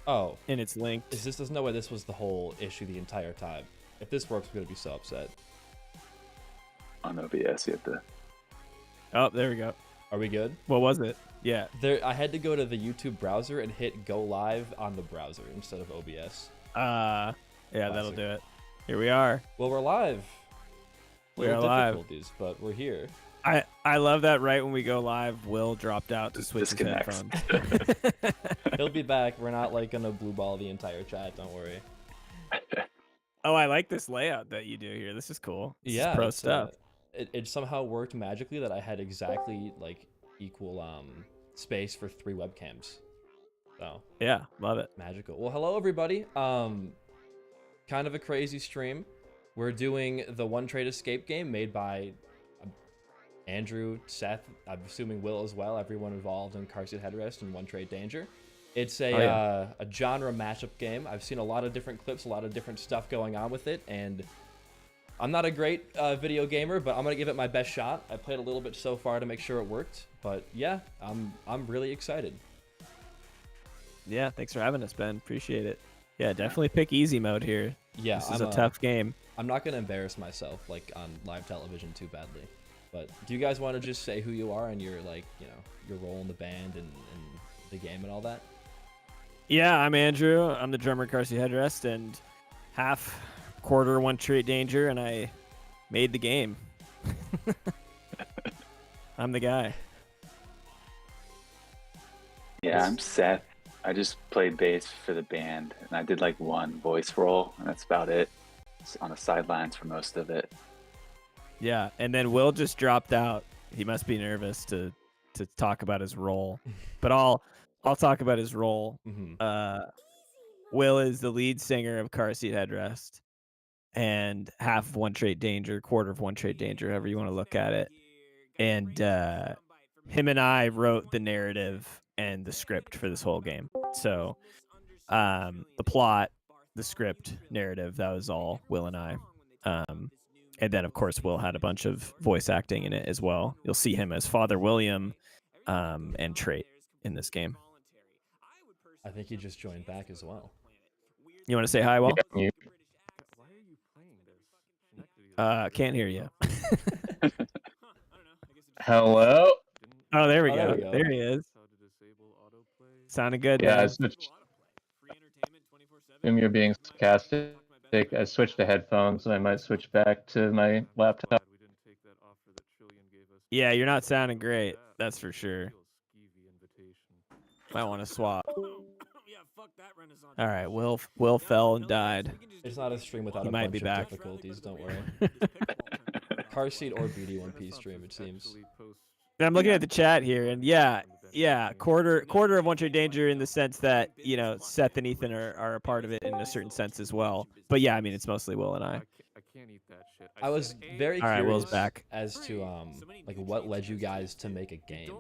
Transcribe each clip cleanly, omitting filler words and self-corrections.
Oh, and it's linked. there's no way this was the whole issue the entire time. If this works, I'm gonna be so upset. On OBS, you have to. Oh, there we go. Are we good? What was it? Yeah. I had to go to the YouTube browser and hit go live on the browser instead of OBS. Yeah, Classic. that'll do it. Here we are. Well, we're live. We are live. Difficulties, but we're here. I love that right when we go live, Will dropped out to switch his headphones. He'll be back. We're not like gonna blue ball the entire chat. Don't worry. Oh, I like this layout that you do here. This is cool. This is pro stuff. It somehow worked magically that I had exactly like equal space for 3 webcams. So yeah, love it. Magical. Well, hello everybody. Kind of a crazy stream. We're doing the One Trade Escape game made by Andrew, Seth, I'm assuming Will as well, everyone involved in Seat Headrest and One Trade Danger. It's a genre mashup game. I've seen a lot of different clips, a lot of different stuff going on with it, and I'm not a great video gamer, but I'm gonna give it my best shot. I played a little bit so far to make sure it worked, but yeah, I'm really excited. Yeah, thanks for having us, Ben. Appreciate it. Yeah, definitely pick easy mode here. Yeah, this is a tough game. I'm not gonna embarrass myself like on live television too badly. But do you guys want to just say who you are and your your role in the band and the game and all that? Yeah, I'm Andrew. I'm the drummer at Seat Headrest and quarter One Trade Danger, and I made the game. I'm the guy. Yeah, I'm Seth. I just played bass for the band, and I did like one voice role, and that's about it. It's on the sidelines for most of it. Yeah, and then Will just dropped out. He must be nervous to talk about his role, but I'll talk about his role. Mm-hmm. Will is the lead singer of Seat Headrest, and half of One Trade Danger, quarter of One Trade Danger, however you want to look at it. And him and I wrote the narrative and the script for this whole game. So the plot, the script, narrative, that was all Will and I. And then, of course, Will had a bunch of voice acting in it as well. You'll see him as Father William and Trait in this game. I think he just joined back as well. You want to say hi, Will? Yeah, Can't hear you. Hello? Oh, there we Oh, go. There he is. Sounded good. Yeah, man. I switched. You're being sarcastic. I switched to headphones, and I might switch back to my laptop. Yeah, you're not sounding great. That's for sure. Might want to swap. All right, Will fell and died. It's not a stream without He a might bunch be of back. difficulties. Don't worry. Car seat or BD One Piece stream, it seems. I'm looking at the chat here, and yeah, quarter of One Trade Danger in the sense that Seth and Ethan are a part of it in a certain sense as well. But yeah, I mean it's mostly Will and I. I was very All right, Will's curious back. as to like what led you guys to make a game.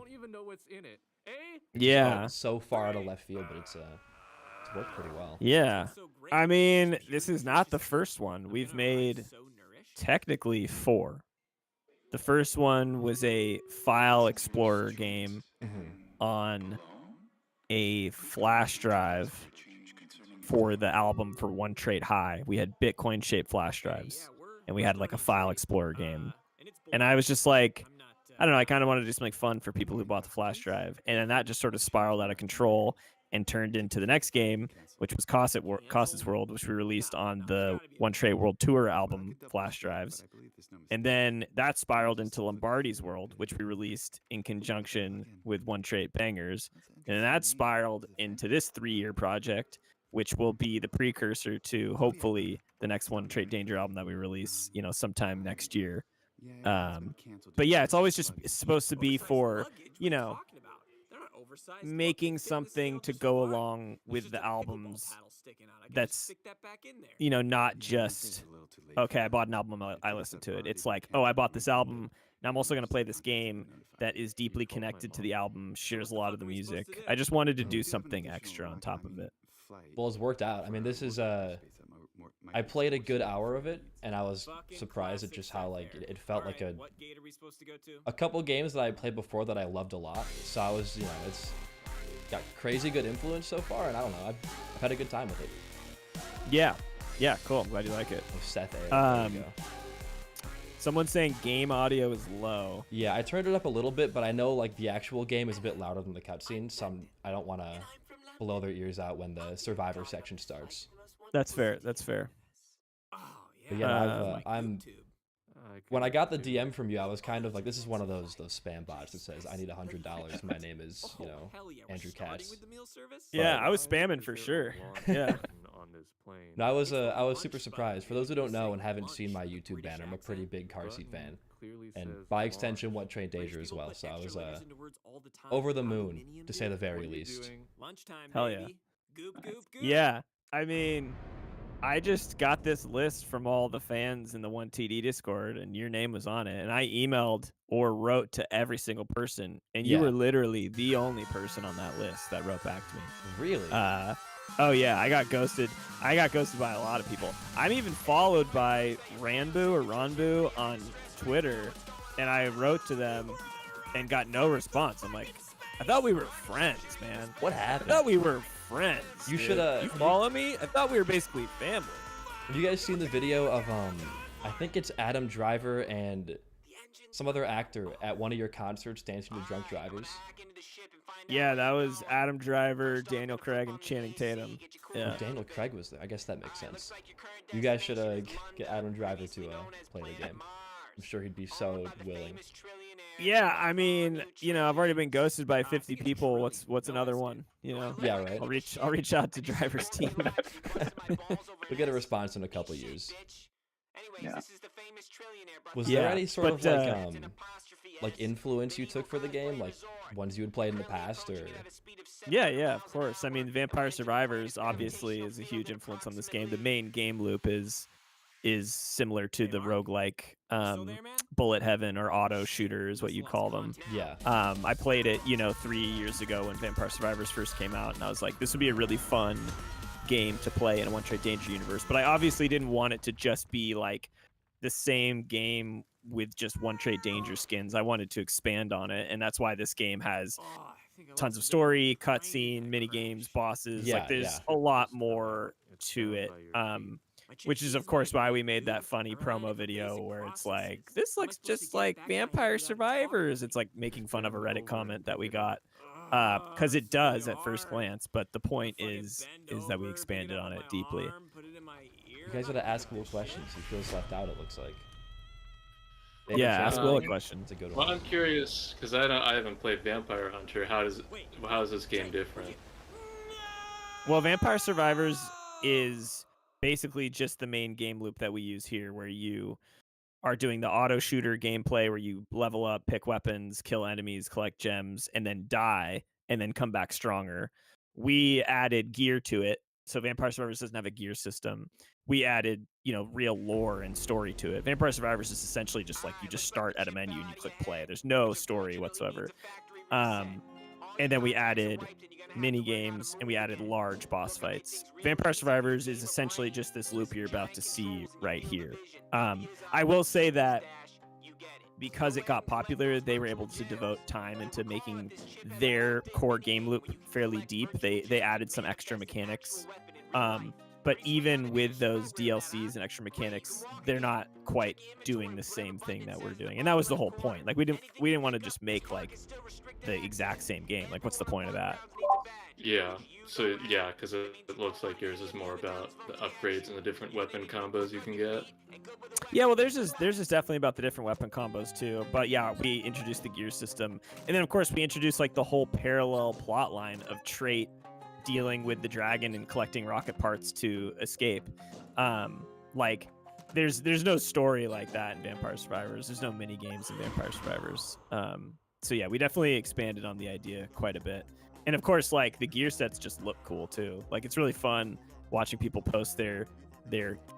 Yeah. So far out of left field, but it's worked pretty well. Yeah. I mean, this is not the first one. We've made technically 4. The first one was a file explorer game on a flash drive for the album for One Trade High. We had Bitcoin shaped flash drives, and we had like a file explorer game. And I was just like, I don't know, I kind of wanted to just make fun for people who bought the flash drive. And then that just sort of spiraled out of control and turned into the next game, which was Cosset's World, which we released on the One Trade World Tour album flash drives. And then that spiraled into Lombardi's World, which we released in conjunction with One Trade Bangers. And that spiraled into this 3-year project, which will be the precursor to hopefully the next One Trade Danger album that we release, sometime next year. But yeah, it's always just supposed to be for, making something to go along with the albums that's not just okay, I bought an album, I listened to it. It's like, oh, I bought this album, and I'm also going to play this game that is deeply connected to the album, shares a lot of the music. I just wanted to do something extra on top of it. Well, it's worked out. I mean, this is I played a good hour of it, and I was surprised at just how like it felt like a couple games that I played before that I loved a lot. So I was, got crazy good influence so far, and I don't know, I've had a good time with it. Yeah, cool. I'm glad you like it. Oh, Seth A. There you go. Someone's saying game audio is low. Yeah, I turned it up a little bit, but I know like the actual game is a bit louder than the cutscene, so I don't want to blow their ears out when the Survivor section starts. That's fair. That's fair. But yeah, when I got the DM from you, I was kind of like, this is one of those spam bots that says, I need $100. My name is, Andrew Katz. Yeah, I was spamming for sure. Yeah. No, I was super surprised. For those who don't know and haven't seen my YouTube banner, I'm a pretty big car seat fan. And by extension, One Trade Danger as well. So I was over the moon, to say the very least. Hell yeah. Yeah, I mean, I just got this list from all the fans in the 1TD Discord, and your name was on it. And I emailed or wrote to every single person, and you were literally the only person on that list that wrote back to me. Really? Oh yeah, I got ghosted. I got ghosted by a lot of people. I'm even followed by Ranbu on Twitter, and I wrote to them and got no response. I'm like, I thought we were friends, man. What happened? I thought we were friends. You dude. should You follow me? I thought we were basically family. Have you guys seen the video of I think it's Adam Driver and some other actor at one of your concerts dancing to Drunk Drivers? Yeah, that was Adam Driver, Daniel Craig, and Channing Tatum. Yeah. Oh, Daniel Craig was there. I guess that makes sense. You guys should get Adam Driver to play the game. I'm sure he'd be so willing. Yeah, I mean, I've already been ghosted by 50 people. What's another one? Yeah, right. I'll reach out to Driver's team. We'll get a response in a couple years. Yeah. Was there any sort of like influence you took for the game, like ones you had played in the past, or? Yeah, of course. I mean, Vampire Survivors obviously is a huge influence on this game. The main game loop is similar to the roguelike bullet heaven or auto shooter is what you call them. Yeah. I played it, 3 years ago when Vampire Survivors first came out, and I was like, this would be a really fun game to play in a One Trade Danger universe. But I obviously didn't want it to just be like the same game with just One Trade Danger skins. I wanted to expand on it, and that's why this game has tons of story, cutscene, mini games, bosses. Yeah, like there's a lot more to it. Which is, of course, why we made that funny promo video where it's like, this looks just like Vampire Survivors. It's like making fun of a Reddit comment that we got. Because it does at first glance, but the point is that we expanded on it deeply. You guys gotta ask Will questions. He feels left out, it looks like. Yeah, ask Will a question. It's a good Well, one. I'm curious because I haven't played Vampire Hunter. How is this game different? Well, Vampire Survivors is basically just the main game loop that we use here, where you are doing the auto shooter gameplay where you level up, pick weapons, kill enemies, collect gems, and then die, and then come back stronger. We added gear to it. So Vampire Survivors doesn't have a gear system. We added, real lore and story to it. Vampire Survivors is essentially just like you just start at a menu and you click play. There's no story whatsoever. And then we added mini games and we added large boss fights. Vampire Survivors is essentially just this loop you're about to see right here. I will say that because it got popular, they were able to devote time into making their core game loop fairly deep. They added some extra mechanics. But even with those DLCs and extra mechanics, they're not quite doing the same thing that we're doing. And that was the whole point. Like we didn't want to just make like the exact same game. Like what's the point of that? Yeah. So yeah, because it looks like yours is more about the upgrades and the different weapon combos you can get. Yeah, well, there's just definitely about the different weapon combos too. But yeah, we introduced the gear system, and then of course we introduced like the whole parallel plot line of Trait dealing with the dragon and collecting rocket parts to escape. Like there's no story like that in Vampire Survivors. There's no mini games in Vampire Survivors. So yeah, we definitely expanded on the idea quite a bit. And of course, like the gear sets just look cool too. Like it's really fun watching people post their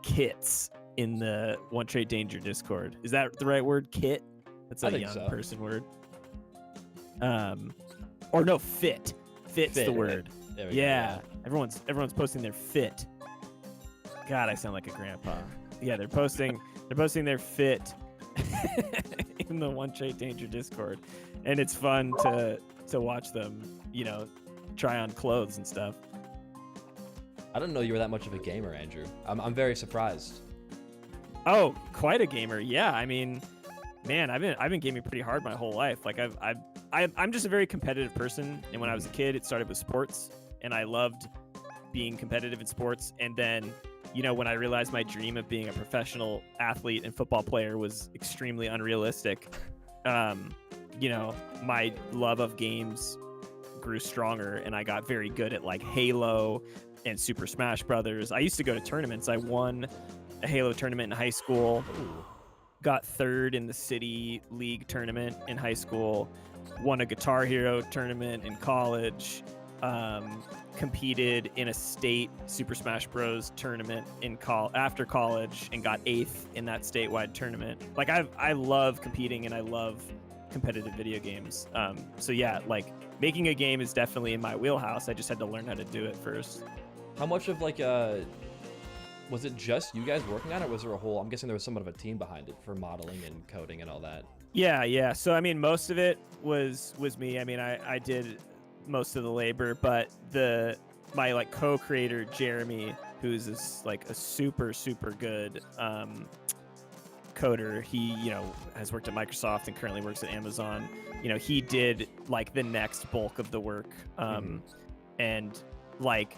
kits in the One Trade Danger Discord. Is that the right word? Kit? That's a young person word. Or no, fit. Fit's the word. Yeah. Everyone's posting their fit. God, I sound like a grandpa. Yeah, they're posting their fit in the One Trade Danger Discord. And it's fun to watch them, try on clothes and stuff. I didn't know you were that much of a gamer, Andrew. I'm very surprised. Oh, quite a gamer. Yeah, I mean, man, I've been gaming pretty hard my whole life. Like I'm just a very competitive person, and when I was a kid, it started with sports, and I loved being competitive in sports. And then, you know, when I realized my dream of being a professional athlete and football player was extremely unrealistic, you know, my love of games grew stronger, and I got very good at like Halo and Super Smash Brothers. I used to go to tournaments. I won a Halo tournament in high school. Ooh. Got third in the city league tournament in high school. Won a Guitar Hero tournament in college. Competed in a state Super Smash Bros. Tournament in after college and got 8th in that statewide tournament. Like I love competing and I love competitive video games. So yeah, like making a game is definitely in my wheelhouse. I just had to learn how to do it first. How much of like was it just you guys working on it? Or was there a whole? I'm guessing there was somewhat of a team behind it for modeling and coding and all that. Yeah. So I mean, most of it was me. I mean, I did most of the labor, but my like co-creator Jeremy, who's this like a super good coder. He, you know, has worked at Microsoft and currently works at Amazon. You know, he did like the next bulk of the work, and like,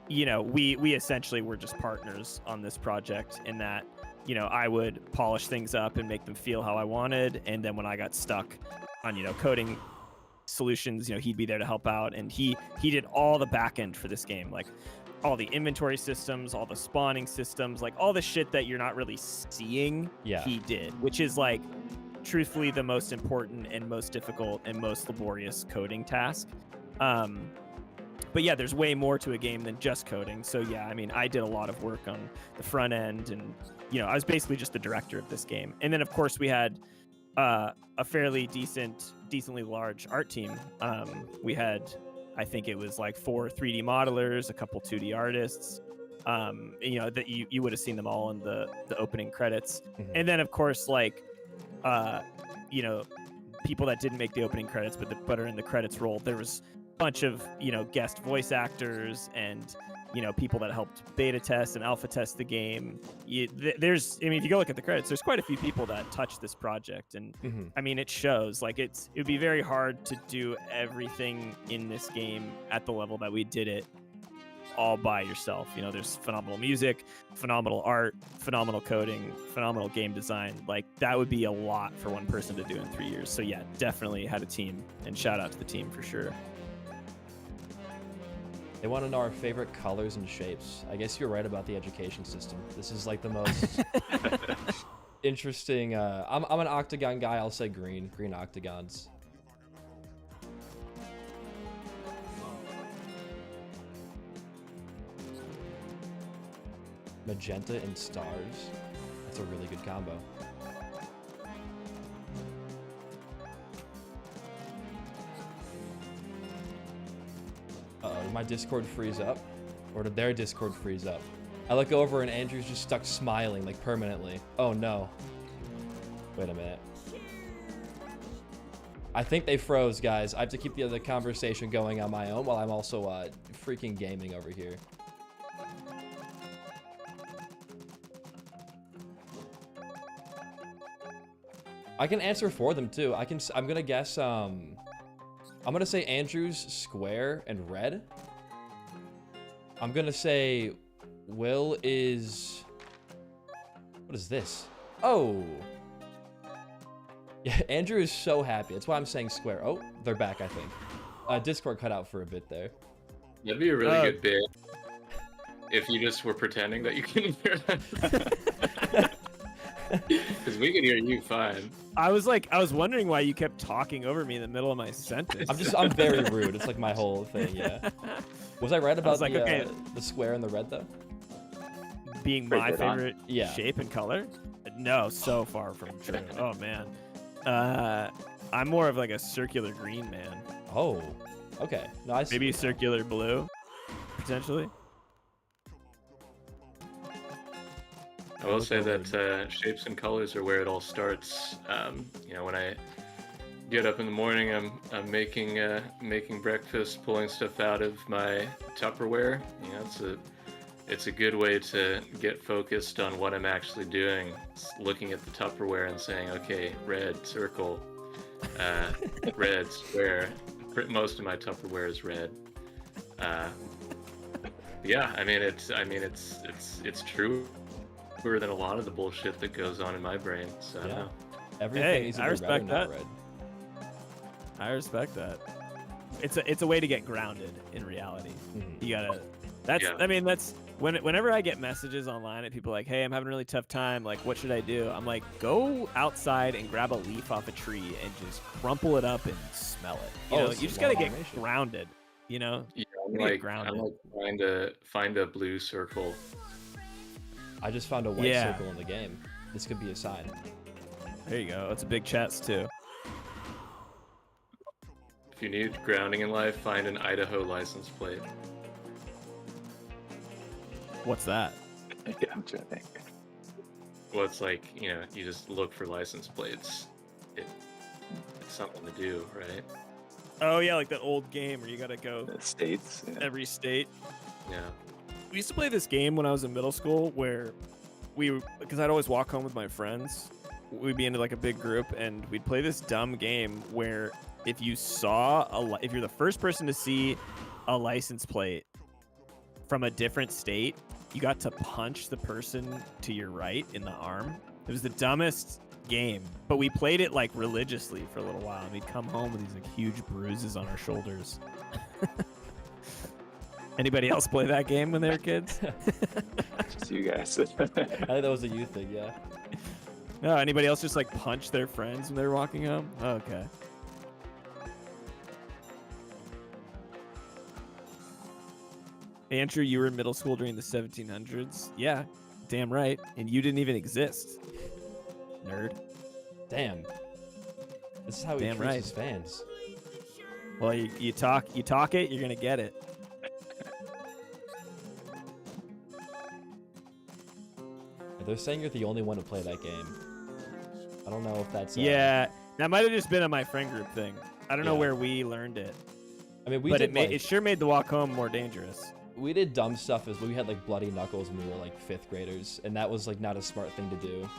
you know, we essentially were just partners on this project in that, you know, I would polish things up and make them feel how I wanted, and then when I got stuck on, you know, coding solutions, you know, he'd be there to help out, and he did all the back end for this game, like all the inventory systems, all the spawning systems, like all the shit that you're not really seeing. Yeah. He did, which is like truthfully the most important and most difficult and most laborious coding task. But yeah, there's way more to a game than just coding. So yeah, I mean, I did a lot of work on the front end, and, you know, I was basically just the director of this game. And then of course we had a fairly decently large art team. We had, I think it was like 4 3D modelers, a couple 2D artists. You know, that you would have seen them all in the opening credits. And then of course, like, you know, people that didn't make the opening credits but are in the credits roll. There was bunch of, you know, guest voice actors and, you know, people that helped beta test and alpha test the game. There's, I mean, if you go look at the credits, there's quite a few people that touched this project, and I mean, it shows. Like, it would be very hard to do everything in this game at the level that we did it all by yourself. You know, there's phenomenal music, phenomenal art, phenomenal coding, phenomenal game design. Like, that would be a lot for one person to do in 3 years. So yeah, definitely had a team, and shout out to the team for sure. They want to know our favorite colors and shapes. I guess you're right about the education system. This is like the most interesting. I'm an octagon guy. I'll say green octagons. Magenta and stars. That's a really good combo. Did my Discord freeze up? Or did their Discord freeze up? I look over and Andrew's just stuck smiling, like, permanently. Oh no. Wait a minute. I think they froze, guys. I have to keep the other conversation going on my own while I'm also freaking gaming over here. I can answer for them too. I'm gonna guess I'm gonna say Andrew's square and red. I'm gonna say Will is... What is this? Oh! Yeah, Andrew is so happy. That's why I'm saying square. Oh, they're back, I think. Discord cut out for a bit there. That'd be a really good bit if you just were pretending that you couldn't hear us. Because we can hear you fine. I was wondering why you kept talking over me in the middle of my sentence. I'm very rude. It's like my whole thing, yeah. Was I right about the square and the red, though? Being my favorite shape and color? No, so far from true. Oh, man. I'm more of like a circular green man. Oh, okay. No, I see. Maybe circular blue, potentially. I will say that shapes and colors are where it all starts. You know, when I get up in the morning, I'm making breakfast, pulling stuff out of my Tupperware. You know, it's a good way to get focused on what I'm actually doing. It's looking at the Tupperware and saying, okay, red circle, red square. Most of my Tupperware is red. Yeah, I mean it's truer than a lot of the bullshit that goes on in my brain. So I don't know. Everything is I either respect red or not that. red. I respect that. It's a way to get grounded in reality. Mhm. You gotta. That's. Yeah. I mean, that's whenever I get messages online at people like, "Hey, I'm having a really tough time. Like, what should I do?" I'm like, go outside and grab a leaf off a tree and just crumple it up and smell it. You know, it's you just a lot gotta of get information. grounded. You know. Yeah, You gotta get grounded. I'm like find a blue circle. I just found a white Yeah. circle in the game. This could be a sign. There you go. That's a big chest too. If you need grounding in life, find an Idaho license plate. What's that? Yeah, I'm trying to think. Well, it's like, you know, you just look for license plates. It's something to do, right? Oh yeah, like that old game where you gotta go The states. Yeah. every state. Yeah. We used to play this game when I was in middle school where because I'd always walk home with my friends. We'd be into like a big group and we'd play this dumb game where if you saw if you're the first person to see a license plate from a different state, you got to punch the person to your right in the arm. It was the dumbest game, but we played it like religiously for a little while and we'd come home with these like huge bruises on our shoulders. Anybody else play that game when they were kids? Just you guys. I think that was a youth thing, yeah. No, anybody else just like punch their friends when they were walking home? Oh, okay. Andrew, you were in middle school during the 1700s? Yeah, damn right. And you didn't even exist. Nerd. Damn. This is how he Damn treats right. his fans. Well, you talk it, you're gonna get it. They're saying you're the only one to play that game. I don't know if that's... Yeah, that might have just been a my friend group thing. I don't know Yeah. where we learned it, I mean, we but did it sure made the walk home more dangerous. we did dumb stuff as we had like bloody knuckles when we were like 5th graders, and that was like not a smart thing to do.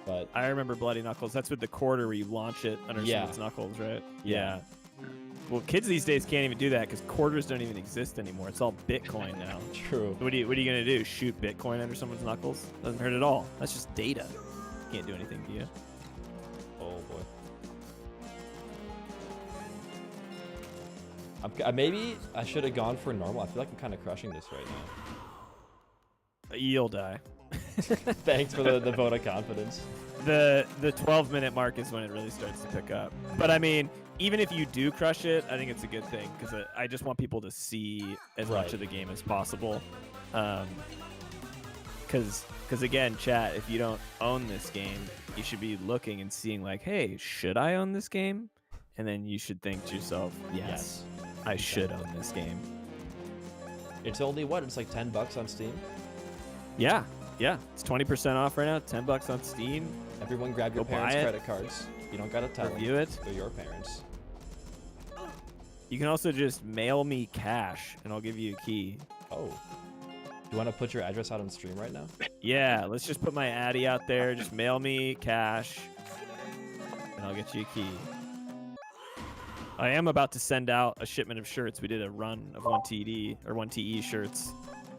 But I remember Bloody Knuckles. That's with the quarter where you launch it under Yeah. someone's knuckles, right? Yeah. Well, kids these days can't even do that because quarters don't even exist anymore. It's all Bitcoin now. true. What are you gonna do? Shoot Bitcoin under someone's knuckles? Doesn't hurt at all. That's just data. Can't do anything to you. Oh boy. Maybe I should have gone for normal. I feel like I'm kind of crushing this right now. You'll die. Thanks for the vote of confidence. The 12-minute mark is when it really starts to pick up. But I mean, even if you do crush it, I think it's a good thing because I just want people to see as much Right. of the game as possible. Because again, chat, if you don't own this game, you should be looking and seeing like, hey, should I own this game? And then you should think to yourself, yes, I should own this game. It's only what? It's like $10 on Steam. Yeah, it's 20% off right now. $10 on Steam. Everyone grab your Go buy parents' it. credit cards. You don't gotta tell them. Review it. They're your parents. You can also just mail me cash, and I'll give you a key. Oh. You want to put your address out on stream right now? Yeah, let's just put my Addy out there. Just mail me cash, and I'll get you a key. I am about to send out a shipment of shirts. We did a run of 1TD or 1TE shirts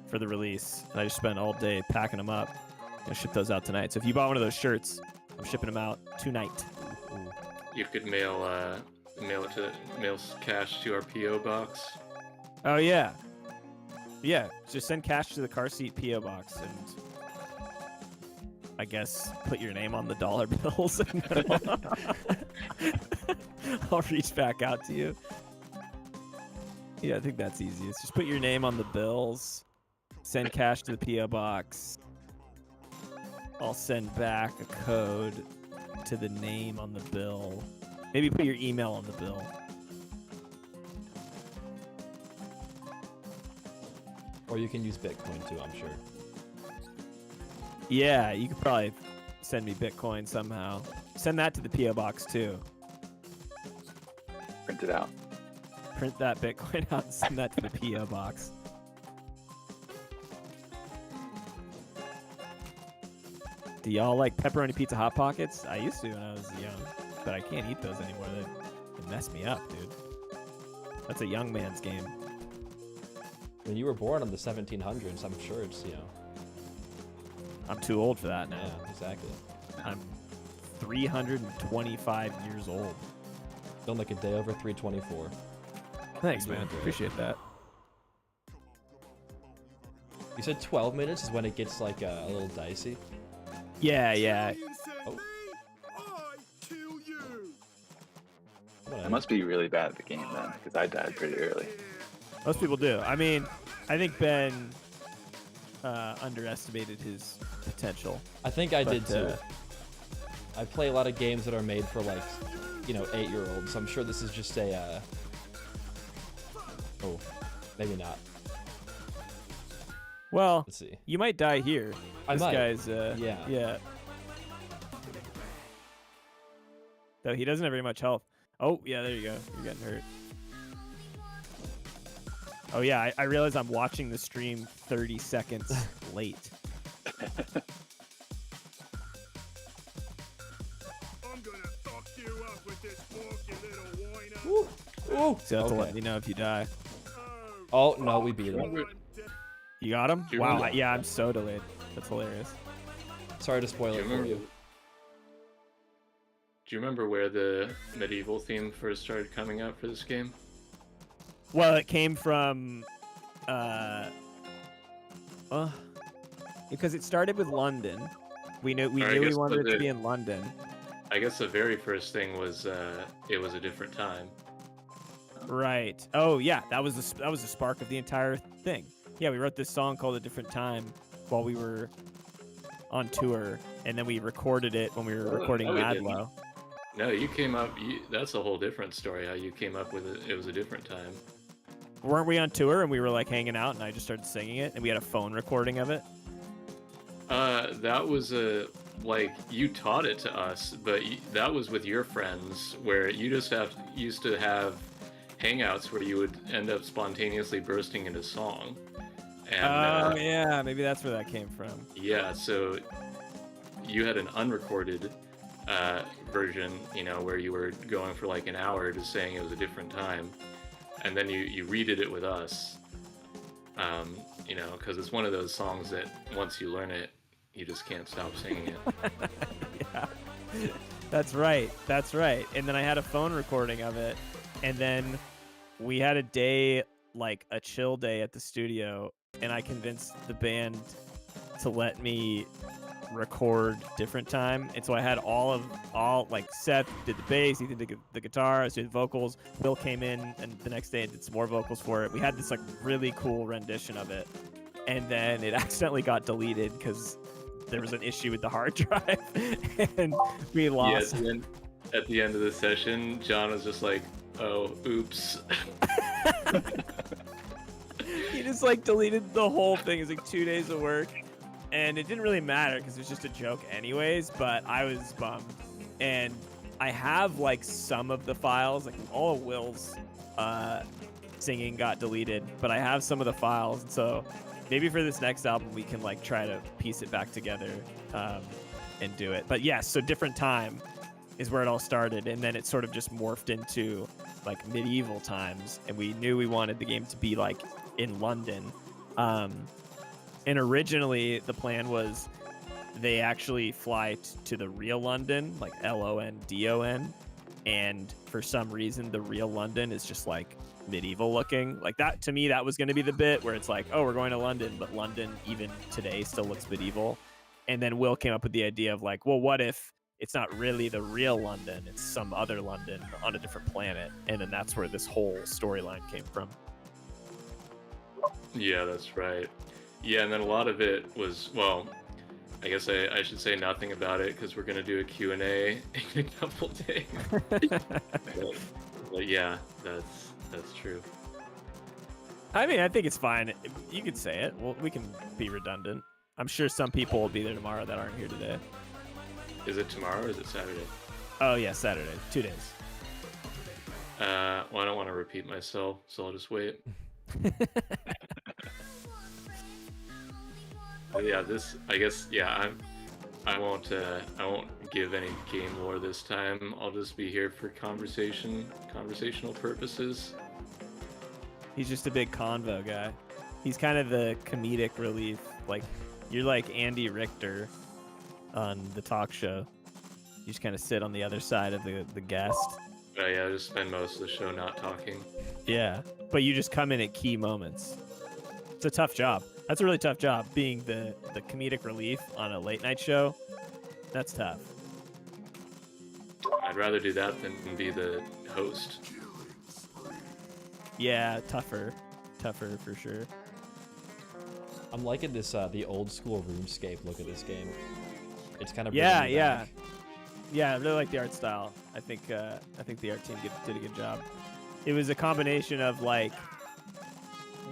for the release, and I just spent all day packing them up. I'm gonna ship those out tonight. So if you bought one of those shirts, I'm shipping them out tonight. You could mail cash to our PO box. Oh yeah, just send cash to the car seat PO box, and I guess put your name on the dollar bills. And I'll reach back out to you. Yeah, I think that's easiest. Just put your name on the bills. Send cash to the PO box. I'll send back a code to the name on the bill. Maybe put your email on the bill. Or you can use Bitcoin too, I'm sure. Yeah, you could probably send me Bitcoin somehow. Send that to the PO box too. Print it out. Print that Bitcoin out and send that to the PO box. Do y'all like pepperoni pizza hot pockets? I used to when I was young, but I can't eat those anymore. They mess me up, dude. That's a young man's game. When you were born in the 1700s, I'm sure it's, you know. I'm too old for that now. Yeah, exactly. I'm 325 years old. Feeling like a day over 324. Thanks, You're man. doing great. Appreciate that. You said 12 minutes is when it gets like a little dicey. Yeah, yeah. Oh. I must be really bad at the game then, because I died pretty early. Most people do. I mean, I think Ben underestimated his potential. I think I did too. I play a lot of games that are made for like, you know, 8-year-olds. So I'm sure this is just a. Oh, maybe not. Well, Let's see. you might die here. I This might. guy's, Yeah. yeah. Though he doesn't have very much health. Oh, yeah, there you go. You're getting hurt. Oh, yeah, I realize I'm watching the stream 30 seconds late. I'm gonna fuck you up with this fork, you little whiner. Ooh. Ooh. So you have to let Okay. me know if you die. Oh no, we beat him. You got him? Do you Wow, remember- yeah, I'm so delayed. That's hilarious. Sorry to spoil Do it you for remember? you. Do you remember where the medieval theme first started coming out for this game? Well, it came from, because it started with London. We knew Or I we guess wanted it to the- be in London. I guess the very first thing was it was a different time. Right. Oh yeah, that was the spark of the entire thing. Yeah, we wrote this song called "A Different Time" while we were on tour, and then we recorded it when we were Oh, recording no, we didn't. Madlow. No, you came up. That's a whole different story. How you came up with it? It was a different time. Weren't we on tour and we were like hanging out, and I just started singing it, and we had a phone recording of it? That was like you taught it to us, but that was with your friends, where you just used to have hangouts where you would end up spontaneously bursting into song. And Yeah, maybe that's where that came from. yeah, so you had an unrecorded version, you know, where you were going for like an hour just saying it was a different time, and then you redid it with us. You know, because it's one of those songs that once you learn it, you just can't stop singing it. Yeah, that's right. That's right. And then I had a phone recording of it, and then we had a day, like a chill day at the studio, and I convinced the band to let me record different time. And so I had all like Seth did the bass, Ethan did the guitar, I did vocals, Will came in and the next day and did some more vocals for it. We had this like really cool rendition of it, and then it accidentally got deleted because there was an issue with the hard drive and we lost. Yeah, at the end of the session, John was just like, "Oh, oops." He just like deleted the whole thing. It was like 2 days of work, and it didn't really matter because it was just a joke anyways, but I was bummed. And I have like some of the files, like all of Will's singing got deleted, but I have some of the files, and so maybe for this next album we can like try to piece it back together and do it. But yes, so Different Time is where it all started, and then it sort of just morphed into like medieval times, and we knew we wanted the game to be like in London. And originally the plan was they actually fly to the real London, like London, and for some reason the real London is just like medieval looking. Like that, to me, that was going to be the bit where it's like, oh, we're going to London, but London even today still looks medieval. And then Will came up with the idea of like, well, what if it's not really the real London, it's some other London on a different planet? And then that's where this whole storyline came from. Yeah, that's right. Yeah, and then a lot of it was, well, I guess I should say nothing about it because we're going to do a Q&A in a couple days. but yeah, that's true. I mean, I think it's fine. You could say it. Well, we can be redundant. I'm sure some people will be there tomorrow that aren't here today. Is it tomorrow or is it Saturday? Oh, yeah, Saturday. 2 days. Well, I don't want to repeat myself, so I'll just wait. Yeah, this. I guess. Yeah, I won't give any game lore this time. I'll just be here for conversational purposes. He's just a big convo guy. He's kind of the comedic relief. Like, you're like Andy Richter on the talk show. You just kind of sit on the other side of the guest. Yeah, I just spend most of the show not talking. Yeah, but you just come in at key moments. It's a tough job. That's a really tough job, being the comedic relief on a late night show. That's tough. I'd rather do that than be the host. Yeah, tougher for sure. I'm liking this the old school RuneScape look at this game. It's kind of Yeah. I really like the art style. I think the art team did a good job. It was a combination of like,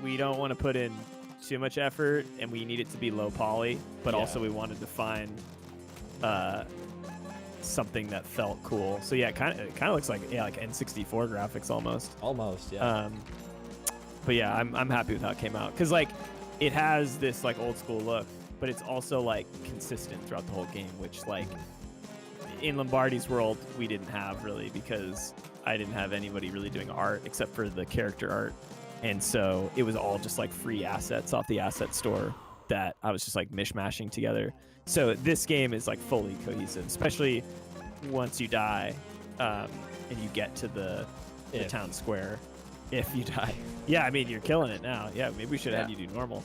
we don't want to put in too much effort and we need it to be low poly, but also we wanted to find something that felt cool. So yeah, it kind of looks like like N64 graphics almost. Almost, yeah. But yeah, I'm happy with how it came out, because like it has this like old school look, but it's also like consistent throughout the whole game, which like in Lombardi's world we didn't have really, because I didn't have anybody really doing art except for the character art, and so it was all just like free assets off the asset store that I was just like mishmashing together. So this game is like fully cohesive, especially once you die and you get to the town square. If you die, yeah, I mean you're killing it now. Yeah, maybe we should have you do normal.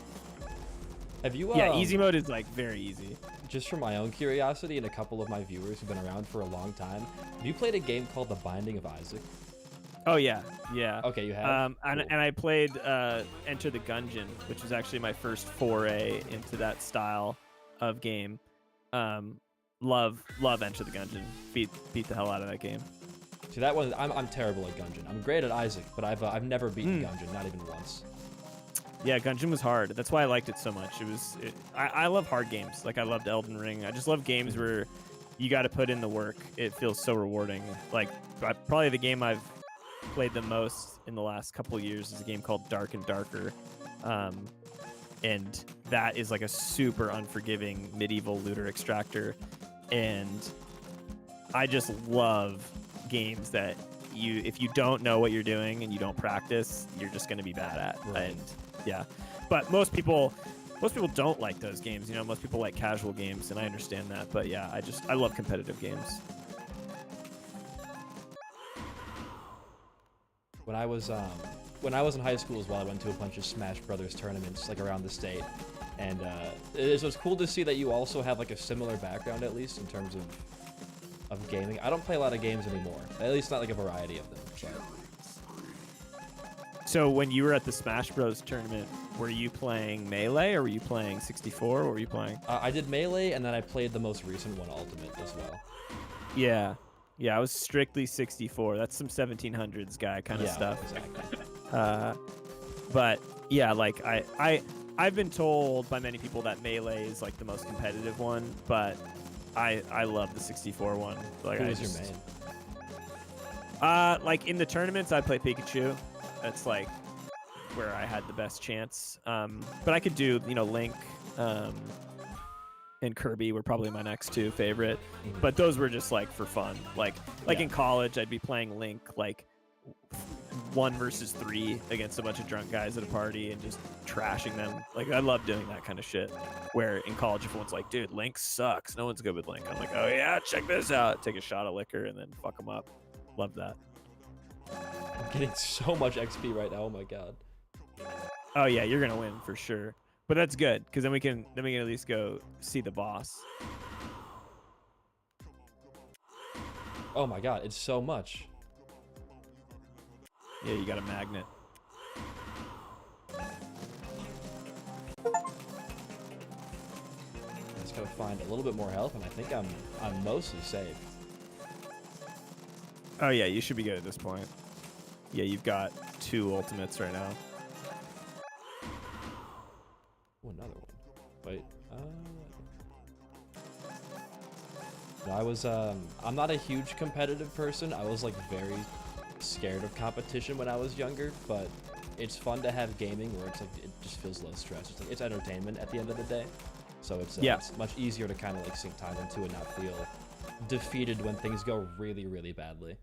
Have you? Yeah, easy mode is like very easy. Just for my own curiosity and a couple of my viewers who've been around for a long time, have you played a game called The Binding of Isaac? Oh yeah. Okay, you have. And I played Enter the Gungeon, which was actually my first foray into that style of game. Love Enter the Gungeon. Beat the hell out of that game. See, that one, I'm terrible at Gungeon. I'm great at Isaac, but I've never beaten Gungeon, not even once. Yeah, Gungeon was hard. That's why I liked it so much. I love hard games. Like I loved Elden Ring. I just love games where you got to put in the work. It feels so rewarding. Like probably the game I've played the most in the last couple of years is a game called Dark and Darker. And that is like a super unforgiving medieval looter extractor. And I just love games that if you don't know what you're doing and you don't practice, you're just going to be bad at. Right. And yeah, but most people don't like those games. You know, most people like casual games, and I understand that. But yeah, I love competitive games. When I was in high school as well, I went to a bunch of Smash Brothers tournaments like around the state, and it was cool to see that you also have like a similar background, at least in terms of gaming. I don't play a lot of games anymore, at least not like a variety of them. So when you were at the Smash Bros tournament, were you playing Melee or were you playing 64? What were you playing? I did Melee, and then I played the most recent one, Ultimate, as well. Yeah, I was strictly 64. That's some 1700s guy kind of stuff. Exactly. But yeah, like I've been told by many people that Melee is like the most competitive one, but I love the 64 one. Like, Who was your main? Like in the tournaments, I play Pikachu. That's like where I had the best chance. But I could do, Link and Kirby were probably my next two favorite. But those were just like for fun. Like in college, I'd be playing Link like 1 versus 3 against a bunch of drunk guys at a party and just trashing them. Like I love doing that kind of shit. Where in college, everyone's like, "Dude, Link sucks. No one's good with Link." I'm like, "Oh yeah, check this out." Take a shot of liquor and then fuck them up. Love that. I'm getting so much XP right now. Oh my god. Oh yeah, you're gonna win for sure. But that's good, because then we can at least go see the boss. Oh my god, it's so much. Yeah, you got a magnet. I just gotta find a little bit more health, and I think I'm mostly safe. Oh yeah, you should be good at this point. Yeah, you've got 2 ultimates right now. Oh, another one. Wait. No, I was I'm not a huge competitive person. I was like very scared of competition when I was younger, but it's fun to have gaming where it's like it just feels low stress. It's like it's entertainment at the end of the day, so it's much easier to kind of like sink time into and not feel defeated when things go really, really badly.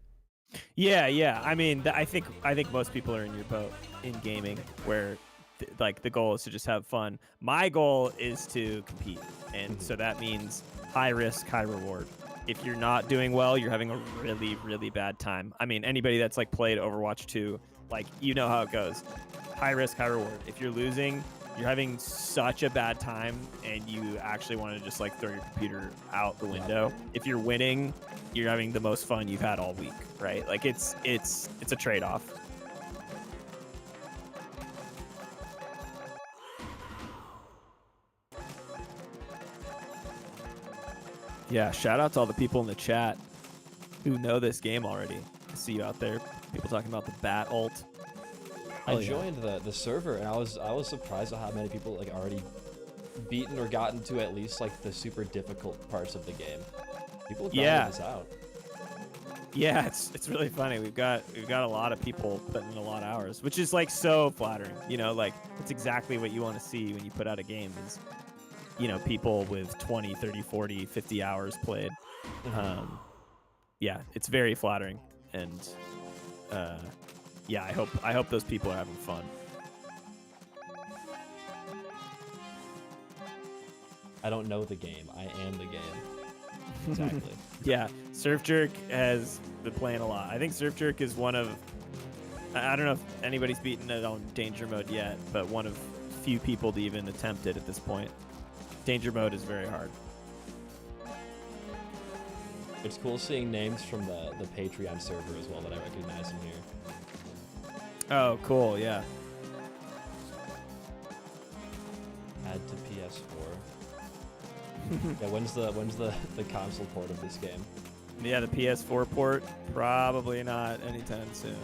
Yeah. I mean, I think most people are in your boat in gaming, where like the goal is to just have fun. My goal is to compete, and so that means high risk, high reward. If you're not doing well, you're having a really, really bad time. I mean, anybody that's like played Overwatch 2, like, you know how it goes. High risk, high reward. If you're losing, you're having such a bad time and you actually want to just like throw your computer out the window. If you're winning, you're having the most fun you've had all week, right? Like it's a trade-off. Yeah, shout out to all the people in the chat who know this game already. I see you out there. People talking about the bat ult. I joined the server and I was surprised at how many people like already beaten or gotten to at least like the super difficult parts of the game. People have this out. Yeah, it's really funny. We've got a lot of people putting in a lot of hours, which is like so flattering. You know, like it's exactly what you want to see when you put out a game is, you know, people with 20, 30, 40, 50 hours played. Yeah, it's very flattering, and yeah, I hope those people are having fun. I don't know the game. I am the game. Exactly. Yeah, Surf Jerk has been playing a lot. I think Surf Jerk is one of, I don't know if anybody's beaten it on Danger Mode yet, but one of few people to even attempt it at this point. Danger Mode is very hard. It's cool seeing names from the Patreon server as well that I recognize in here. Oh, cool, yeah. Add to PS4. Yeah, when's the console port of this game? Yeah, the PS4 port, probably not anytime soon.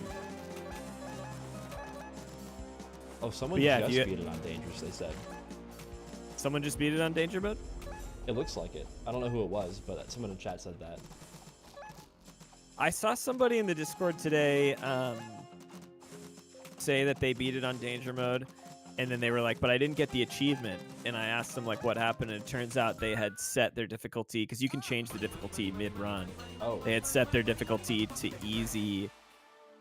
Oh, someone just beat it on Dangerous, they said. Someone just beat it on Danger Mode? It looks like it. I don't know who it was, but someone in chat said that. I saw somebody in the Discord today say that they beat it on Danger Mode, and then they were like, but I didn't get the achievement. And I asked them like what happened, and it turns out they had set their difficulty, because you can change the difficulty mid-run. Oh. They had set their difficulty to easy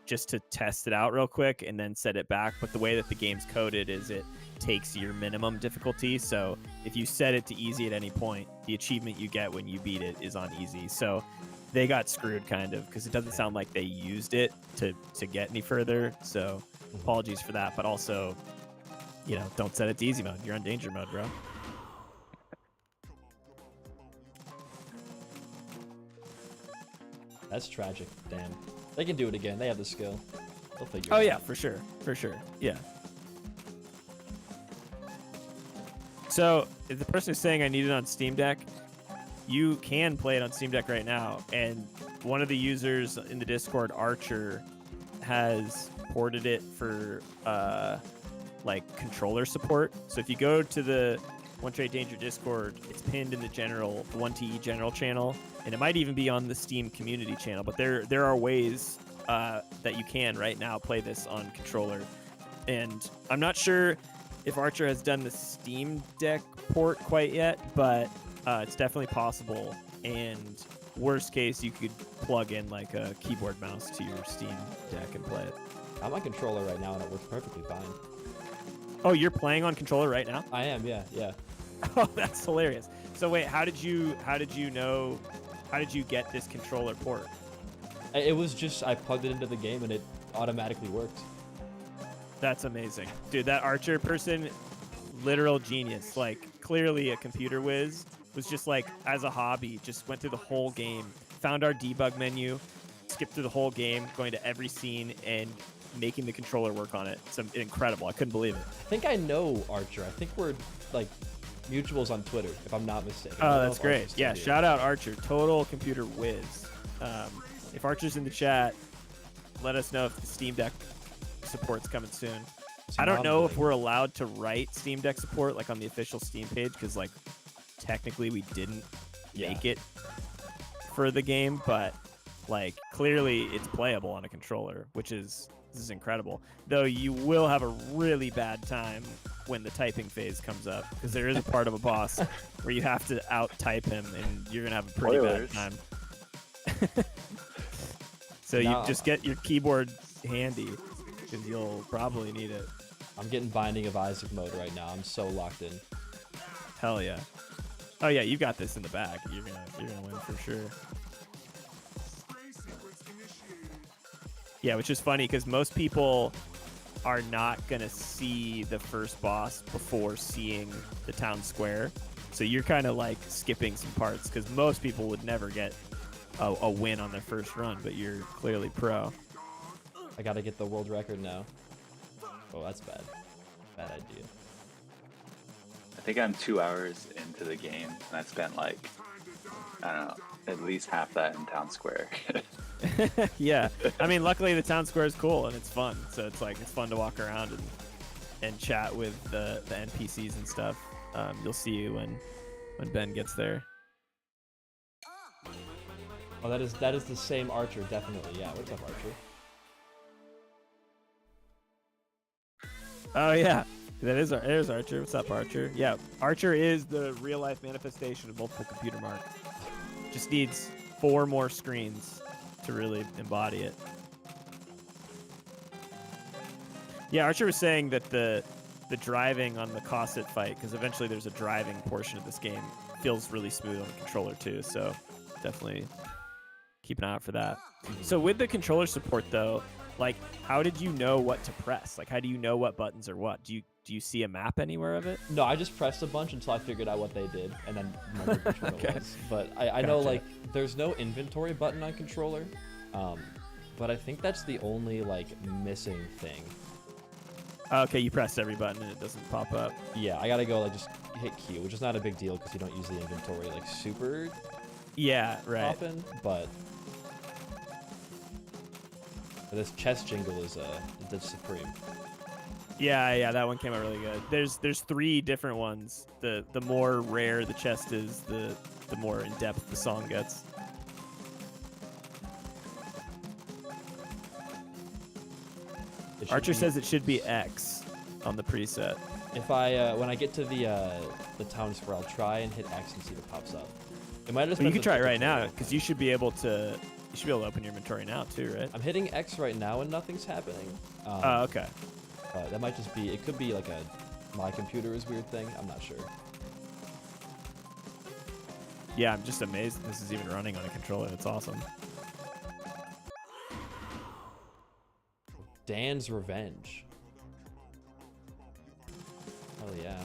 just to test it out real quick and then set it back. But the way that the game's coded is it takes your minimum difficulty. So if you set it to easy at any point, the achievement you get when you beat it is on easy. So they got screwed kind of, because it doesn't sound like they used it to get any further. So apologies for that, but also, you know, don't set it to easy mode. You're on Danger Mode, bro. That's tragic. Damn. They can do it again. They have the skill. They'll figure it Oh out. yeah, for sure. For sure. Yeah. So if the person is saying I need it on Steam Deck, you can play it on Steam Deck right now. And one of the users in the Discord, Archer, has ported it for like controller support. So if you go to the One Trade Danger Discord, it's pinned in the 1TE general channel, and it might even be on the Steam community channel. But there are ways that you can right now play this on controller. And I'm not sure if Archer has done the Steam Deck port quite yet, but it's definitely possible. And worst case, you could plug in like a keyboard mouse to your Steam Deck and play it. I'm on controller right now and it works perfectly fine. Oh, you're playing on controller right now? I am, yeah. Oh, that's hilarious. So wait, how did you get this controller port? It was just, I plugged it into the game and it automatically worked. That's amazing. Dude, that Archer person, literal genius. Like, clearly a computer whiz. Was just like, as a hobby, just went through the whole game, found our debug menu, skipped through the whole game, going to every scene, and making the controller work on it. It's incredible. I couldn't believe it. I think I know Archer. I think we're like mutuals on Twitter, if I'm not mistaken. Oh, that's great. Yeah, shout out Archer. Total computer whiz. If Archer's in the chat, let us know if the Steam Deck support's coming soon. I don't know if we're allowed to write Steam Deck support like on the official Steam page, because like technically we didn't make it for the game, but Like, clearly it's playable on a controller, which is this is incredible. Though you will have a really bad time when the typing phase comes up, because there is a part of a boss where you have to out-type him, and you're gonna have a pretty Spoilers. bad time. So No. you just get your keyboard handy, because you'll probably need it. I'm getting Binding of Isaac mode right now. I'm so locked in. Hell yeah. Oh yeah, you got this in the bag. You're gonna win for sure. Yeah, which is funny because most people are not gonna see the first boss before seeing the town square. So you're kind of like skipping some parts because most people would never get a win on their first run, but you're clearly pro. I gotta get the world record now. Oh, that's bad. Bad idea. I think I'm 2 hours into the game, and I spent like, I don't know, at least half that in town square. Yeah, I mean, luckily the town square is cool and it's fun. So it's fun to walk around and chat with the NPCs and stuff. You'll see when Ben gets there. Oh, that is the same Archer, definitely. Yeah, what's up, Archer? Oh yeah, there's Archer. What's up, Archer? Yeah, Archer is the real life manifestation of multiple computer mark. Just needs 4 more screens to really embody it. Yeah, Archer was saying that the driving on the Cosset fight, because eventually there's a driving portion of this game, feels really smooth on the controller too. So definitely keep an eye out for that. So with the controller support though, like, how did you know what to press? Like, how do you know what buttons are what? Do you see a map anywhere of it? No, I just pressed a bunch until I figured out what they did, and then remembered which one Okay. it was. But I know, Gotcha. like, there's no inventory button on controller, but I think that's the only, like, missing thing. Okay, you press every button and it doesn't pop up. Yeah, I gotta go, like, just hit Q, which is not a big deal because you don't use the inventory, like, super Yeah, right. often, but this chest jingle is that's supreme. Yeah, that one came out really good. There's 3 different ones. The more rare the chest is, the more in depth the song gets. It should Archer be- says it should be X on the preset. If I when I get to the town square, I'll try and hit X and see what pops up. It might have just Well, you been can try it the right now tutorial. because you should be able to open your inventory now too, right? I'm hitting X right now and nothing's happening. Oh, okay. That might just be. It could be like my computer is weird thing. I'm not sure. Yeah, I'm just amazed that this is even running on a controller. That's awesome. Dan's Revenge. Hell yeah.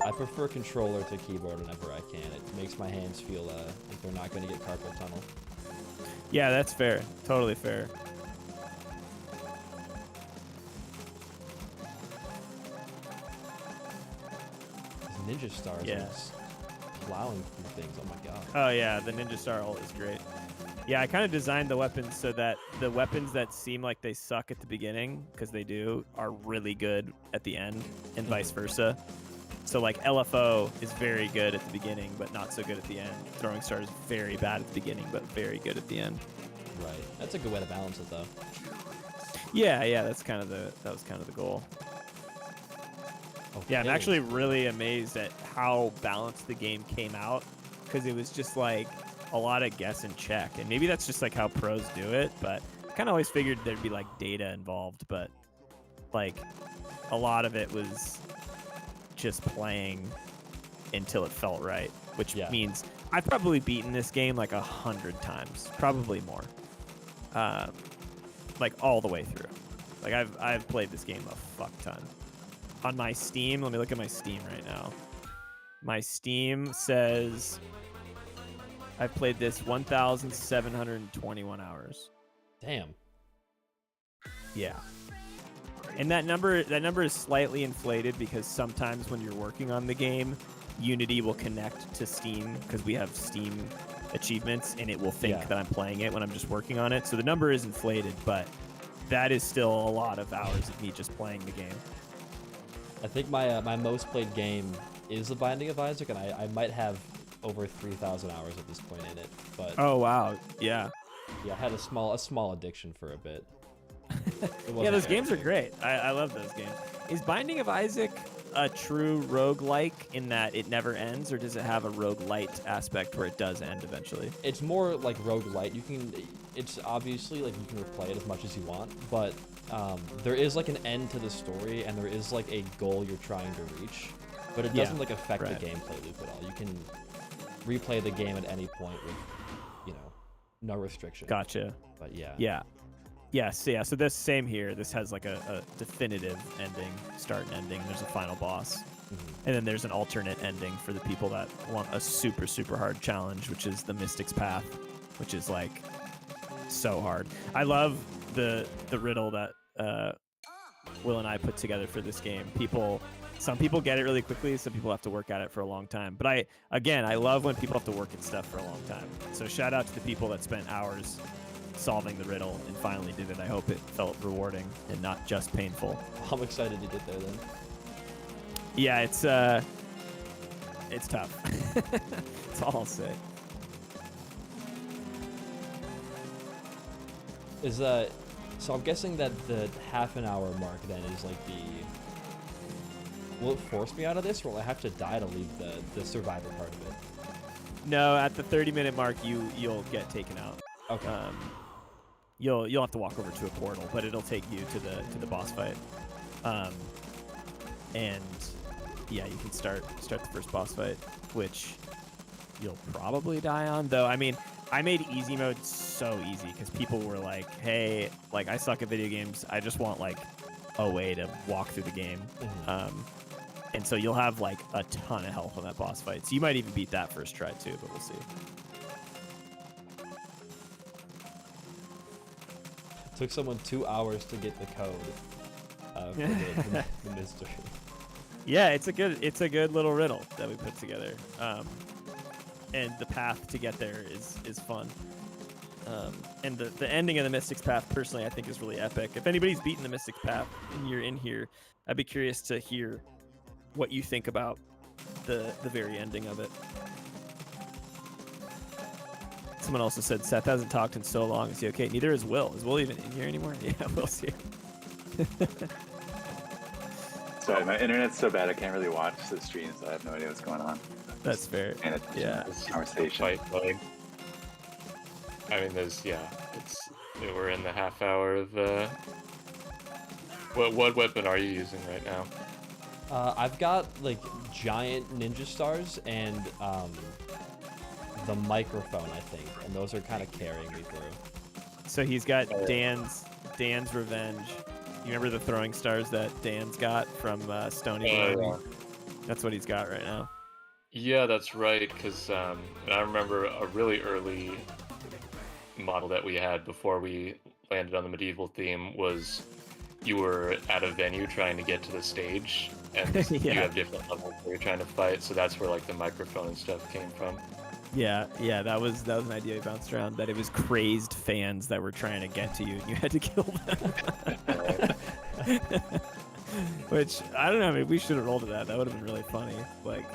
I prefer controller to keyboard whenever I can. It makes my hands feel like they're not going to get carpal tunnel. Yeah, that's fair. Totally fair. These Ninja stars Yeah. are just plowing through things. Oh my god. Oh yeah, the Ninja Star ult is great. Yeah, I kind of designed the weapons so that the weapons that seem like they suck at the beginning, because they do, are really good at the end, and vice versa. So like LFO is very good at the beginning, but not so good at the end. Throwing Star is very bad at the beginning, but very good at the end. Right. That's a good way to balance it though. Yeah, that was kind of the goal. Yeah, I'm Okay. actually really amazed at how balanced the game came out, because it was just like a lot of guess and check, and maybe that's just like how pros do it, but I kind of always figured there'd be like data involved, but like a lot of it was just playing until it felt right, which Yeah. means I've probably beaten this game like 100 times, probably more, like all the way through. Like I've played this game a fuck ton. On my Steam, let me look at my Steam right now. My Steam says I've played this 1,721 hours. Damn. Yeah. And that number is slightly inflated because sometimes when you're working on the game, Unity will connect to Steam because we have Steam achievements, and it will think Yeah. that I'm playing it when I'm just working on it. So the number is inflated, but that is still a lot of hours of me just playing the game. I think my my most played game is The Binding of Isaac, and I might have over 3,000 hours at this point in it. But Oh wow, yeah. yeah, I had a small addiction for a bit. Yeah, those games are great. I love those games. Is Binding of Isaac a true roguelike in that it never ends, or does it have a roguelite aspect where it does end eventually? It's more like roguelite. It's obviously like you can replay it as much as you want, but there is like an end to the story, and there is like a goal you're trying to reach, but it doesn't like affect the gameplay loop at all. You can replay the game at any point with, no restriction. Gotcha. But yeah. Yeah. Yes, yeah. So this same here. This has like a definitive ending, start and ending. There's a final boss, and then there's an alternate ending for the people that want a super super hard challenge, which is the Mystic's Path, which is like so hard. I love the riddle that Will and I put together for this game. Some people get it really quickly. Some people have to work at it for a long time. But I love when people have to work at stuff for a long time. So shout out to the people that spent hours solving the riddle and finally did it. I hope it felt rewarding and not just painful. I'm excited to get there then. Yeah, it's tough. That's all I'll say. So I'm guessing that the half an hour mark then is like will it force me out of this, or will I have to die to leave the survivor part of it? No, at the 30-minute mark you'll get taken out. Okay. You'll have to walk over to a portal, but it'll take you to the boss fight. And yeah, you can start the first boss fight, which you'll probably die on. Though, I mean, I made easy mode so easy because people were like, "Hey, like I suck at video games. I just want like a way to walk through the game." And so you'll have like a ton of health on that boss fight. So you might even beat that first try too, but we'll see. Took someone 2 hours to get the code for the mystery. Yeah, it's a good little riddle that we put together, and the path to get there is fun. And the ending of the Mystic's Path, personally, I think is really epic. If anybody's beaten the Mystic's Path and you're in here, I'd be curious to hear what you think about the very ending of it. Someone also said Seth hasn't talked in so long. Is he okay? Neither is Will. Is Will even in here anymore? Yeah, Will's here. Sorry, my internet's so bad I can't really watch the stream, so I have no idea what's going on. That's fair. And it's Yeah. conversation. Like, I mean, we're in the half hour of what weapon are you using right now? I've got like giant ninja stars and the microphone, I think, and those are kind of carrying me through. So he's got Dan's Revenge. You remember the throwing stars that Dan's got from Stony Brook? That's what he's got right now. Yeah, that's right, because I remember a really early model that we had before we landed on the medieval theme was you were at a venue trying to get to the stage, and you have different levels where you're trying to fight, so that's where like the microphone and stuff came from. Yeah, that was an idea we bounced around, that it was crazed fans that were trying to get to you and you had to kill them. Which, I don't know, maybe we should have rolled to that. That would have been really funny. Like,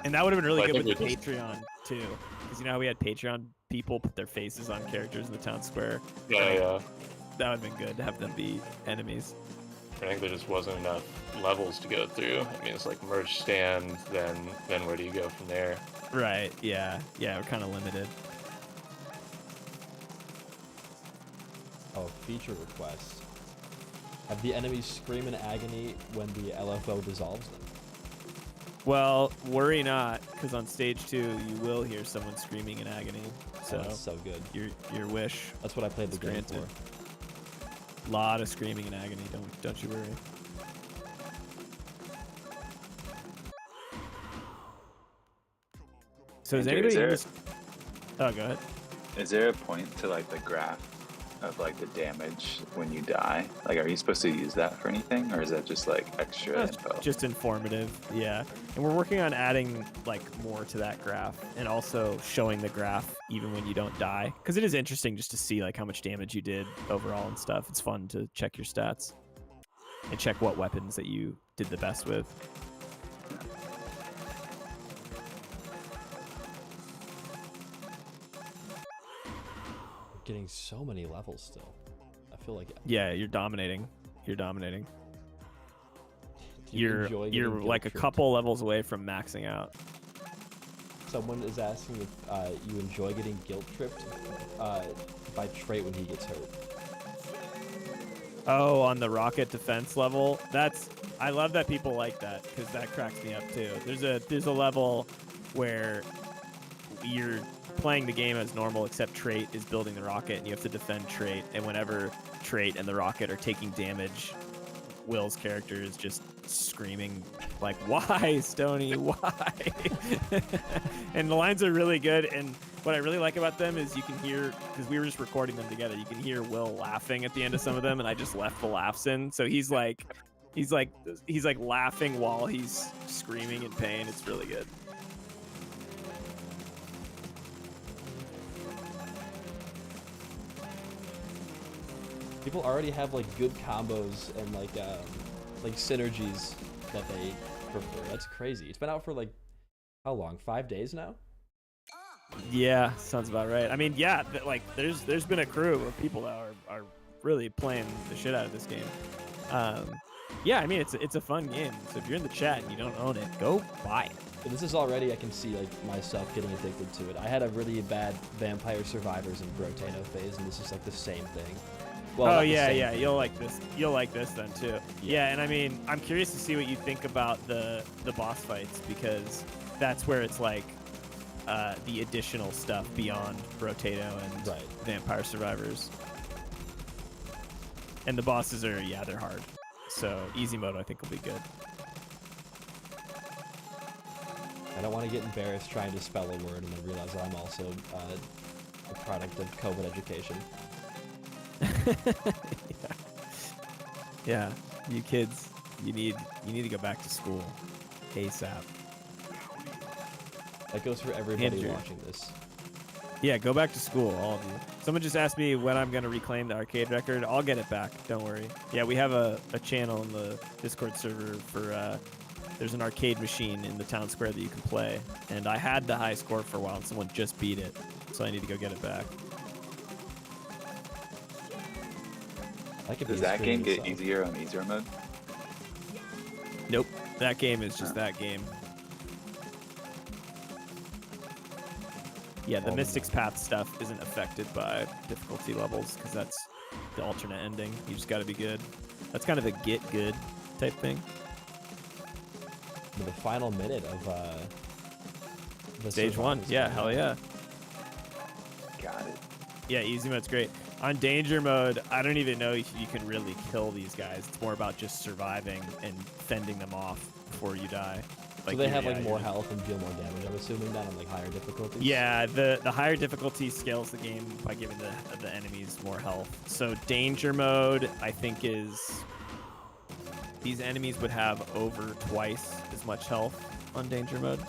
and that would have been really good with Patreon too. Because you know how we had Patreon people put their faces on characters in the town square? Yeah. That would have been good to have them be enemies. I think there just wasn't enough levels to go through. I mean, it's like merch stand, then where do you go from there? Right, yeah, we're kind of limited. Oh, feature request. Have the enemies scream in agony when the LFO dissolves them? Well, worry not, because on stage 2 you will hear someone screaming in agony. So that's so good. Your wish. That's what I played the game for. A lot of screaming in agony. Don't you worry. So is anybody? Oh, go ahead. Is there a point to like the graph of like the damage when you die? Like, are you supposed to use that for anything, or is that just like extra info? Just informative, yeah. And we're working on adding like more to that graph, and also showing the graph even when you don't die, because it is interesting just to see like how much damage you did overall and stuff. It's fun to check your stats and check what weapons that you did the best with. getting so many levels still. I feel like Yeah, you're dominating. You're dominating. do you enjoy You're getting like a guilt-tripped? couple levels away from maxing out. Someone is asking if you enjoy getting guilt tripped by Trait when he gets hurt. Oh, on the rocket defense level. I love that people like that because that cracks me up too. There's a level where you're playing the game as normal, except Trait is building the rocket and you have to defend Trait. And whenever Trait and the rocket are taking damage, Will's character is just screaming like, "Why, Stony? Why?" And the lines are really good. And what I really like about them is you can hear, because we were just recording them together, you can hear Will laughing at the end of some of them, and I just left the laughs in. So he's like laughing while he's screaming in pain. It's really good. People already have like good combos and like synergies that they prefer. That's crazy. It's been out for like how long? 5 days now? Yeah, sounds about right. I mean, yeah, there's been a crew of people that are really playing the shit out of this game. Yeah, I mean, it's a fun game. So if you're in the chat and you don't own it, go buy it. And this is already, I can see like myself getting addicted to it. I had a really bad Vampire Survivors and Brotano phase, and this is like the same thing. Well, Oh not the yeah, same yeah, thing. you'll like this. You'll like this then too. Yeah, and I mean, I'm curious to see what you think about the boss fights, because that's where it's like the additional stuff beyond Rotato and Right. Vampire Survivors. And the bosses are, yeah, they're hard. So easy mode I think will be good. I don't want to get embarrassed trying to spell a word and then realize I'm also a product of COVID education. Yeah, you kids, you need to go back to school ASAP. That goes for everybody Andrew. watching this. Yeah, go back to school, all of you. Someone just asked me when I'm going to reclaim the arcade record. I'll get it back, don't worry. Yeah, we have a channel in the Discord server for, there's an arcade machine in the town square that you can play. And I had the high score for a while and someone just beat it. So I need to go get it back. That could be Does a that stream game get itself. easier on easier mode? Nope, that game is just that game. Yeah, the Oh, Mystic's no. Path stuff isn't affected by difficulty levels because that's the alternate ending. You just got to be good. That's kind of a get good type thing. For the final minute of the Stage one, Survivors yeah, game. hell yeah. Got it. Yeah, easy mode's great. On danger mode, I don't even know if you can really kill these guys. It's more about just surviving and fending them off before you die. So they have yeah, like more you're- health and deal more damage, I'm assuming, that on like higher difficulties? Yeah, the higher difficulty scales the game by giving the enemies more health. So danger mode, I think, is these enemies would have over twice as much health on danger mode.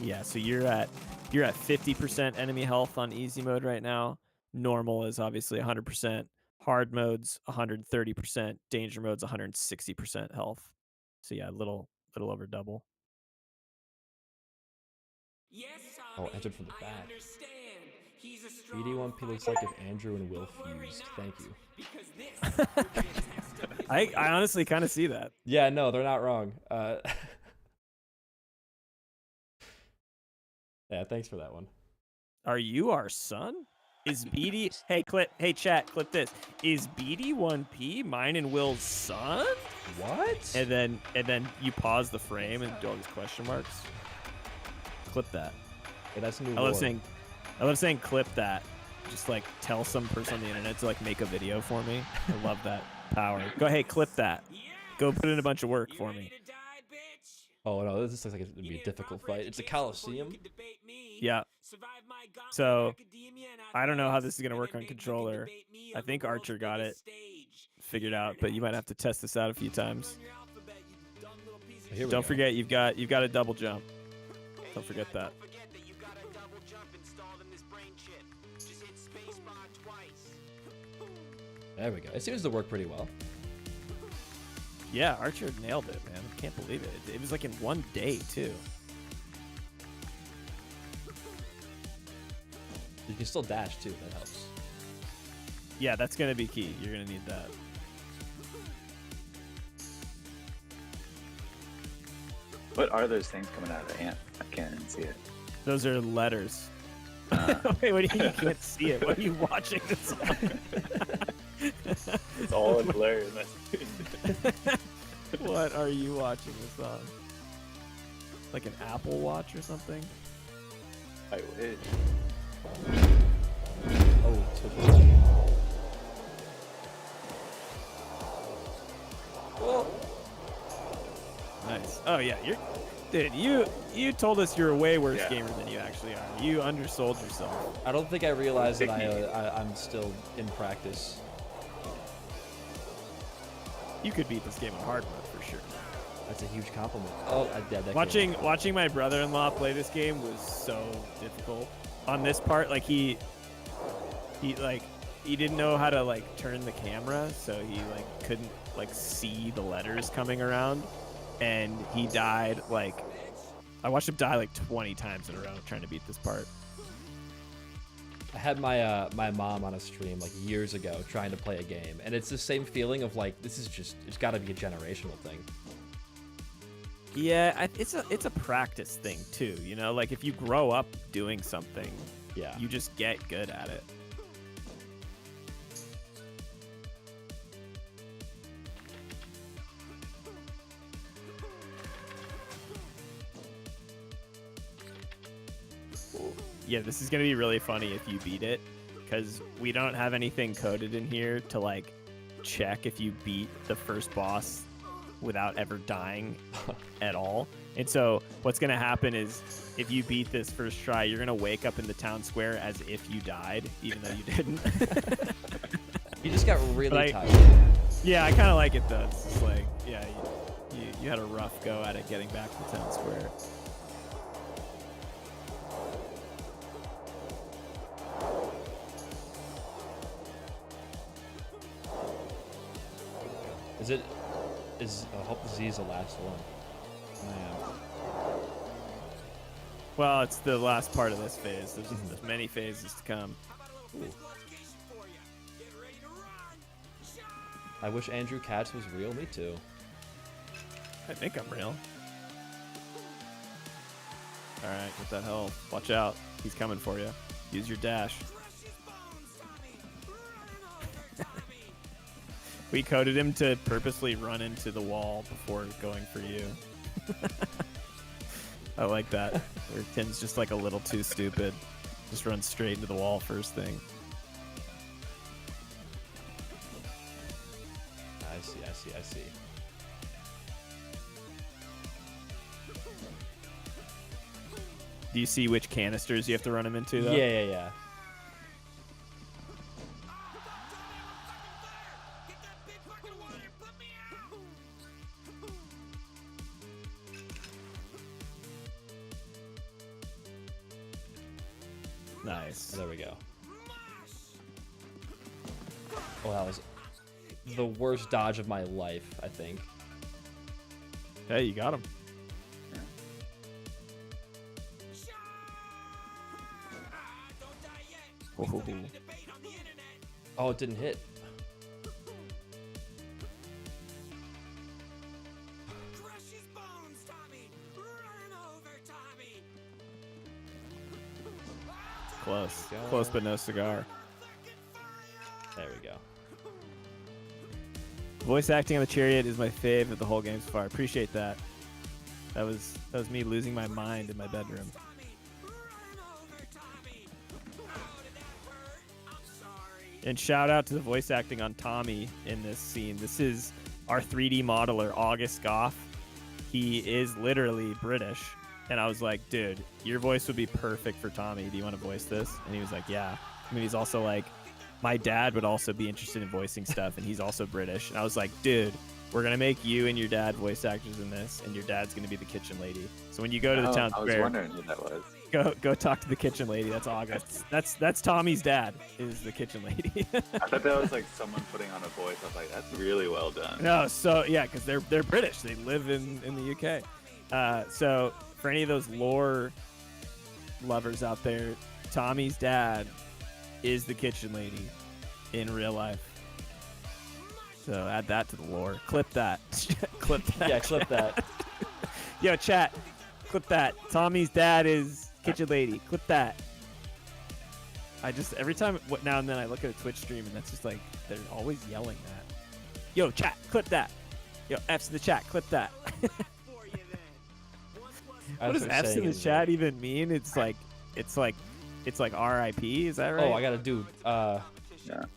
Yeah, so you're at 50% enemy health on easy mode right now. Normal is obviously 100%. Hard mode's 130%. Danger mode's 160% health. So yeah, a little over double. Oh, entered from the back. BD1P looks like if Andrew and Will fused. Thank you. I honestly kind of see that. Yeah, no, they're not wrong. Yeah, thanks for that one. Are you our son? Is BD? Hey chat, clip this. Is BD1P mine and Will's son? What? And then you pause the frame and do all these question marks. Clip that. Hey, that's new I love lore. saying clip that. Just like tell some person on the internet to like make a video for me. I love that power. Go, hey, clip that. Go put in a bunch of work for me. Oh no, this looks like it'd be a difficult fight. It's a Coliseum. Yeah. So I don't know how this is gonna work on controller. I think Archer got it figured out, but you might have to test this out a few times. Here we Don't go. forget you've got a double jump. Don't forget that. There we go. It seems to work pretty well. Yeah, Archer nailed it, man. I can't believe it. It was like in one day too. You can still dash too. That helps. Yeah, that's gonna be key. You're gonna need that. What are those things coming out of the ant? I can't even see it. Those are letters. Wait, what do you can't see it? What are you watching this on? It's all in blur. What are you watching this on? Like an Apple Watch or something? I wish. Oh, switch it. Whoa. Nice. Oh yeah, dude. You told us you're a way worse Yeah. gamer than you actually are. You undersold yourself. I don't think I realized that Pick me. I'm still in practice. You could beat this game on hard mode for sure. That's a huge compliment. Oh, I did that. Watching my brother-in-law play this game was so difficult. On this part, like he didn't know how to like turn the camera, so he like couldn't like see the letters coming around, and he died like I watched him die like 20 times in a row trying to beat this part. I had my my mom on a stream like years ago trying to play a game, and it's the same feeling of like this is just it's got to be a generational thing. Yeah, it's a practice thing too. You know, like if you grow up doing something, Yeah. you just get good at it. Yeah, this is gonna be really funny if you beat it, because we don't have anything coded in here to like check if you beat the first boss without ever dying at all. And so what's gonna happen is if you beat this first try, you're gonna wake up in the town square as if you died, even though you didn't. You just got really Like- tired. Yeah, I kind of like it though. It's just like, yeah, you had a rough go at it getting back to the town square. I hope Z is the last one. Well, it's the last part of this phase. There's many phases to come. I wish Andrew Katz was real. Me too. I think I'm real. All right, get that health. Watch out. He's coming for you. Use your dash. We coded him to purposely run into the wall before going for you. I like that. Where Tim's just like a little too stupid. Just run straight into the wall first thing. I see. Do you see which canisters you have to run him into, though? Yeah. Nice. There we go. Oh, that was the worst dodge of my life, I think. Hey, you got him. Oh. Oh, it didn't hit. Close. Go. Close, but no cigar. There we go. Voice acting on the chariot is my fave of the whole game so far. Appreciate that. That was me losing my mind in my bedroom. And shout out to the voice acting on Tommy in this scene. This is our 3D modeler, August Goff. He is literally British. And I was like, dude, your voice would be perfect for Tommy. Do you want to voice this? And he was like, yeah. I mean, he's also like, my dad would also be interested in voicing stuff, and he's also British. And I was like, dude, we're going to make you and your dad voice actors in this, and your dad's going to be the kitchen lady. So when you go to the town I was square, wondering who that was. go talk to the kitchen lady. That's August. That's Tommy's dad is the kitchen lady. I thought that was like someone putting on a voice. I was like, that's really well done. No, so yeah, because they're British. They live in the UK. So for any of those lore lovers out there, Tommy's dad is the kitchen lady in real life. So add that to the lore. Clip that. Clip that. Yeah, clip that. Yo, chat. Clip that. Tommy's dad is kitchen lady. Clip that. I just every time now and then I look at a Twitch stream and that's just like they're always yelling that. Yo, chat. Clip that. Yo, F's in the chat. Clip that. What does F's in the chat even mean? It's like RIP. Is that right? Oh, I gotta do. Yeah. Wait a minute.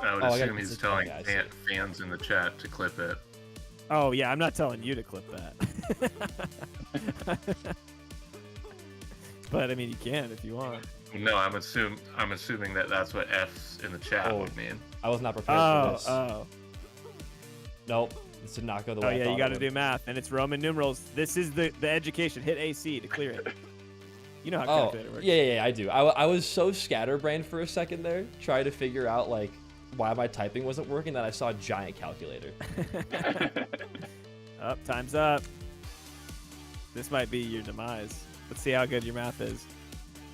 I would Oh, I assume got- he's this is telling fine, guys. fans in the chat to clip it. Oh yeah, I'm not telling you to clip that. But I mean, you can if you want. No, I'm assuming that that's what F's in the chat Oh. would mean. I was not prepared for Oh, this. oh. Nope. This did not go the Oh way I yeah, thought you it got to would. do math, and it's Roman numerals. This is the education. Hit AC to clear it. You know how Oh, calculator works. yeah, I do. I was so scatterbrained for a second there, trying to figure out like why my typing wasn't working, that I saw a giant calculator. Up, time's up. This might be your demise. Let's see how good your math is.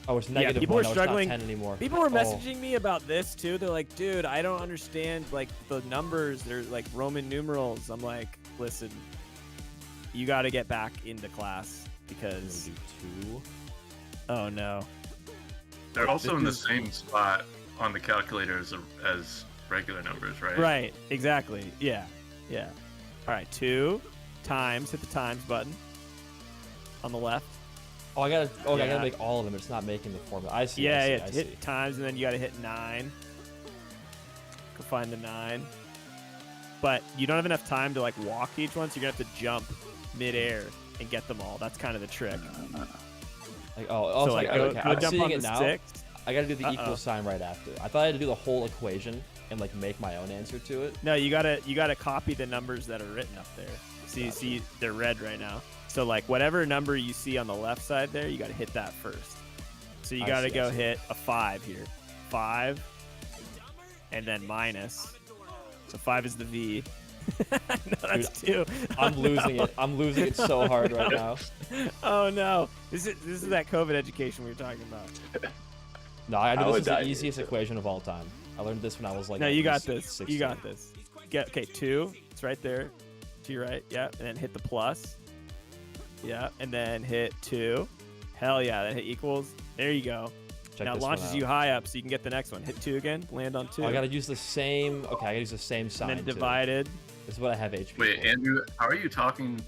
Oh, it's negative people one. are No, struggling. It's not 10 anymore. People were Oh. messaging me about this too. They're like, dude, I don't understand like the numbers. They're like Roman numerals. I'm like, listen, you got to get back into class I'm gonna because, do 2. oh no. They're also This in the is- same spot on the calculator as regular numbers, right? Right, exactly. Yeah, yeah. All right, 2 times. Hit the times button on the left. Oh, I gotta. Oh, I Yeah. gotta make all of them. It's not making the formula. I see. Yeah, I see, yeah. I Hit see. times, and then you got to hit 9. Go find the 9. But you don't have enough time to like walk each one, so you're gonna have to jump midair and get them all. That's kind of the trick. Like, oh, So like, okay, go, okay. go I'm jump seeing on it the now. 6. I gotta do the Uh-oh. equal sign right after. I thought I had to do the whole equation and like make my own answer to it. No, you gotta copy the numbers that are written up there. So you see they're red right now. So like whatever number you see on the left side there, you gotta hit that first. So you I gotta see, I go see. hit a 5 here. 5 and then minus. So 5 is the V. No, that's 2. I'm losing it. I'm losing it so hard right now. Oh no. This is that COVID education we were talking about. No, I know I this would is the die easiest here, equation of all time. I learned this when I was like. No, at you got least this. 16. You got this. Okay, 2. It's right there. To your right. Yeah. And then hit the plus. Yeah. And then hit 2. Hell yeah. Then hit equals. There you go. Check now it this one launches out. you high up so you can get the next one. Hit 2 again. Land on 2. Oh, I gotta use the same. Okay, I gotta use the same and sign. then too. divided. This is what I have HP. Wait, for. Andrew, how are you talking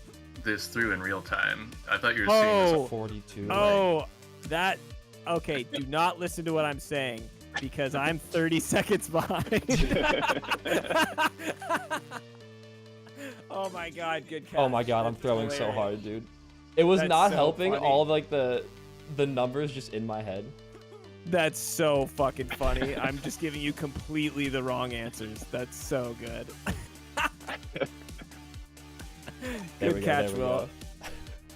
this through in real time? I thought you were seeing this. Oh. 42. Oh, that. Okay. Do not listen to what I'm saying because I'm 30 seconds behind. Oh my god. Good catch. Oh my god, I'm That's throwing so hilarious. hard, dude. It was That's not so helping. funny. All of like the numbers just in my head. That's so fucking funny. I'm just giving you completely the wrong answers. That's so good. There Good we go, catch, there we Will. go.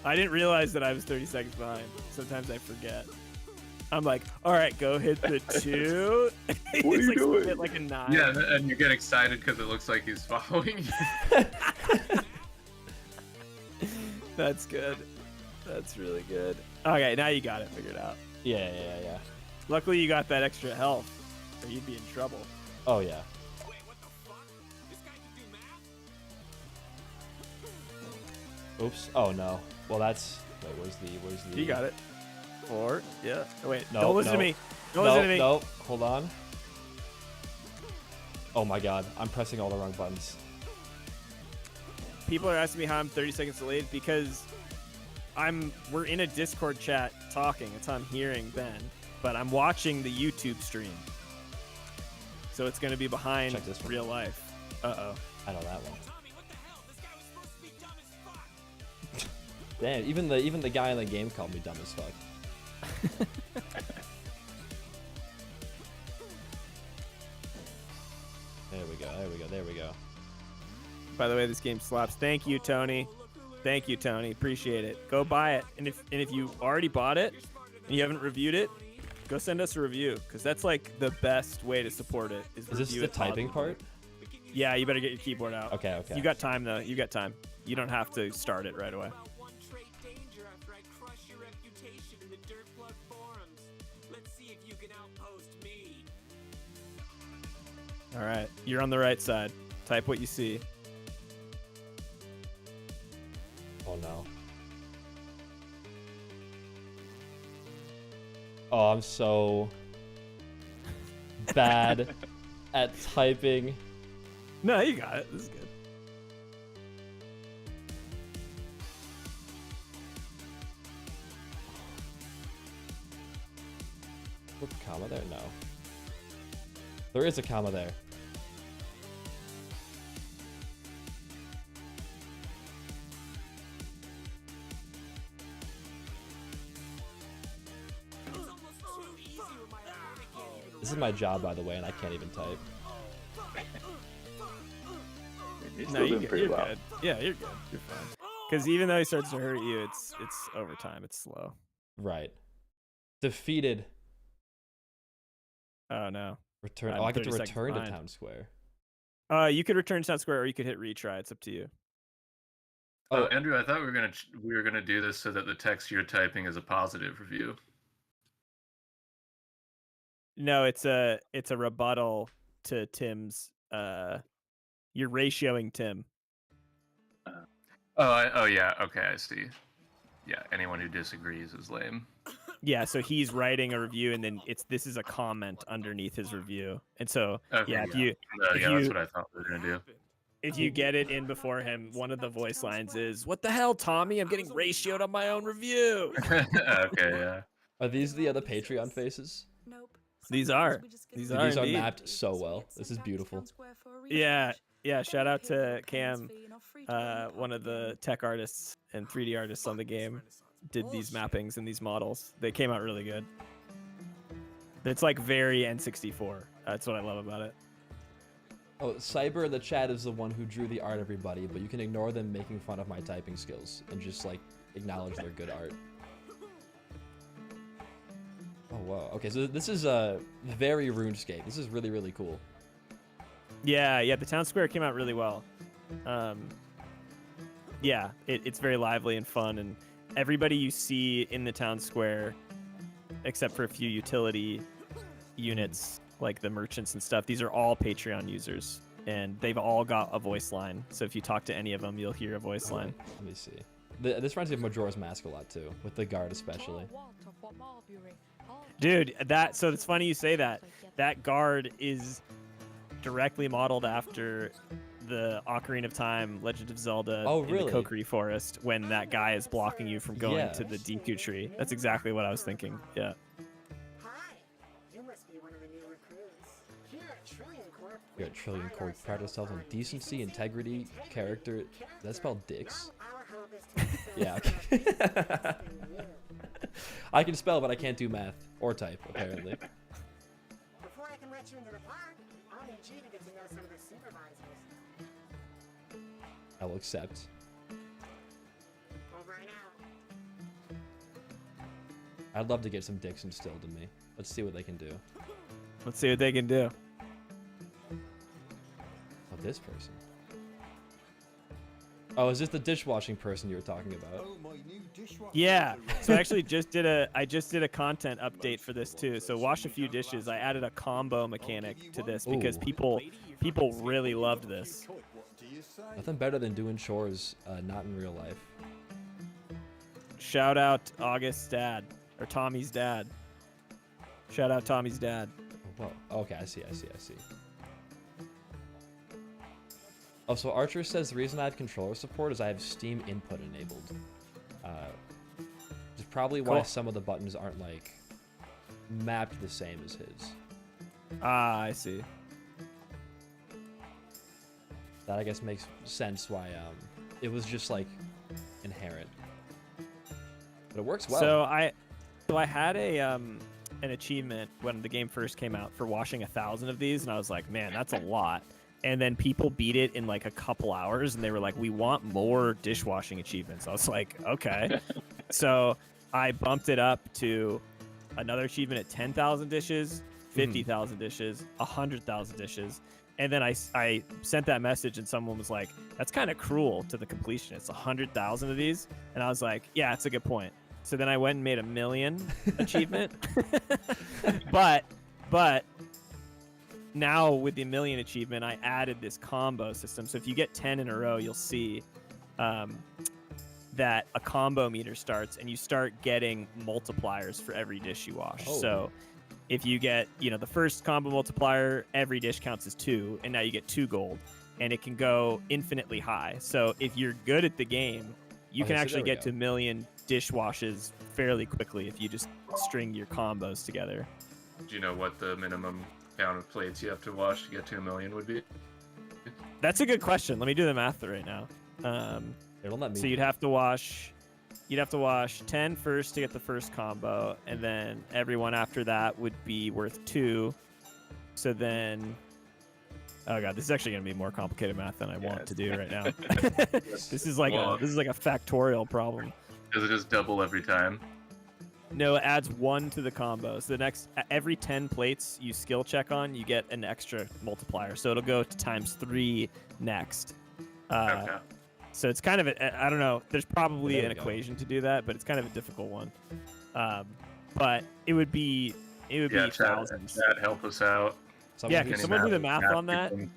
I didn't realize that I was 30 seconds behind. Sometimes I forget. I'm like, all right, go hit the 2. He's What are you like, doing? hit like a 9. Yeah, and you get excited because it looks like he's following you. That's good. That's really good. Okay, now you got it figured out. Yeah. Luckily, you got that extra health, or you'd be in trouble. Oh yeah. Oops. Oh no. Well, that's. Wait, where's the? You got it. 4. Yeah. Oh, wait. No, don't listen to no. me. Don't listen to me. No. Hold on. Oh my god, I'm pressing all the wrong buttons. People are asking me how I'm 30 seconds delayed because we're in a Discord chat talking. That's how I'm hearing Ben, but I'm watching the YouTube stream. So it's going to be behind Check this one. real life. Uh-oh. I know that one. Damn, even the guy in the game called me dumb as fuck. There we go. By the way, this game slaps. Thank you, Tony. Thank you, Tony. Appreciate it. Go buy it. And if you already bought it and you haven't reviewed it, go send us a review because that's like the best way to support it. Is this review the it typing positively. part? Yeah, you better get your keyboard out. Okay. You got time though. You got time. You don't have to start it right away. All right, you're on the right side. Type what you see. Oh no. Oh, I'm so bad at typing. No, you got it. This is good. Put a comma there? No. There is a comma there. This is my job, by the way, and I can't even type. You're still doing pretty well. good. Yeah, you're good. You're fine. Because even though he starts to hurt you, it's overtime. It's slow. Right. Defeated. Oh no. Return. I'm Oh, I get to 30 seconds return to behind. town square. You could return to town square, or you could hit retry. It's up to you. Oh, Andrew, I thought we were gonna do this so that the text you're typing is a positive review. No, it's a rebuttal to Tim's. You're ratioing Tim. Oh yeah, okay, I see. Yeah, anyone who disagrees is lame. Yeah, so he's writing a review, and then this is a comment underneath his review, and so Okay, yeah, if that's what I thought we were gonna do. if you get it in before him, one of the voice lines is, "What the hell, Tommy? I'm getting ratioed on my own review." Okay, yeah. Are these the other Patreon faces? These are. These are are indeed. mapped so well. This is beautiful. Yeah. Shout out to Cam, one of the tech artists and 3D artists on the game. Did these mappings and these models. They came out really good. It's like very N64. That's what I love about it. Oh, Cyber in the chat is the one who drew the art, everybody, but you can ignore them making fun of my typing skills and just, like, acknowledge their good art. Oh, wow. Okay, so this is very RuneScape. This is really, really cool. Yeah, the town square came out really well. Yeah, it's very lively and fun, and everybody you see in the town square, except for a few utility units like the merchants and stuff, these are all Patreon users, and they've all got a voice line. So if you talk to any of them, you'll hear a voice line. Let me see. This reminds me of Majora's Mask a lot too, with the guard especially. Dude, so it's funny you say that. That guard is directly modeled after the Ocarina of Time, Legend of Zelda in the Kokiri Forest, when that guy is blocking you from going to the Deku Tree. That's exactly what I was thinking. Yeah. Here at Trillion Corp, we pride ourselves on decency, integrity, character. That's spelled dicks. Yeah. Okay. I can spell, but I can't do math or type, apparently. Before I can let you into the park, I'll need you to get to know some of the supervisors. I will accept. Over and out. I'd love to get some dicks instilled in me. Let's see what they can do. Let's see what they can do. Oh, this person. Oh, is this the dishwashing person you were talking about? Yeah. So I actually just did a content update for this too. So wash a few dishes. I added a combo mechanic to this because people really loved this. Nothing better than doing chores not in real life. Shout out August's dad, or Tommy's dad. Shout out Tommy's dad. Oh, whoa. Okay, I see. Oh, so Archer says the reason I have controller support is I have Steam input enabled. It's probably why some of the buttons aren't, like, mapped the same as his. Ah, I see. That, I guess, makes sense why it was just, like, inherent. But it works well. So I had an achievement when the game first came out for washing 1,000 of these, and I was like, man, that's a lot. And then people beat it in like a couple hours, and they were like, we want more dishwashing achievements. I was like, okay. So I bumped it up to another achievement at 10,000 dishes, 50,000 dishes, 100,000 dishes. And then I sent that message, and someone was like, that's kind of cruel to the completionists, 100,000 of these. And I was like, yeah, it's a good point. So then I went and made 1 million achievement. but now with the 1,000,000 achievement, I added this combo system. So if you get 10 in a row, you'll see that a combo meter starts, and you start getting multipliers for every dish you wash. Oh. So if you get, the first combo multiplier, every dish counts as 2, and now you get 2 gold, and it can go infinitely high. So if you're good at the game, you Okay, can so actually there we get to go. 1,000,000 dish washes fairly quickly if you just string your combos together. Do you know what the minimum count of plates you have to wash to get to 1,000,000 would be? That's a good question. Let me do the math right now. It'll let me. So you'd have to wash 10 first to get the first combo, and then everyone after that would be worth 2. So then, oh god, this is actually going to be more complicated math than I want to do right now. This is like a factorial problem. Does it just double every time? No, it adds 1 to the combo. So every 10 plates you skill check on, you get an extra multiplier. So it'll go to ×3 next. Okay. So it's kind of I don't know. There's probably There an we go. equation to do that, but it's kind of a difficult one. But it would be Yeah, chat, thousands. chat, help us out. Yeah, who's- can someone do the math on people that? in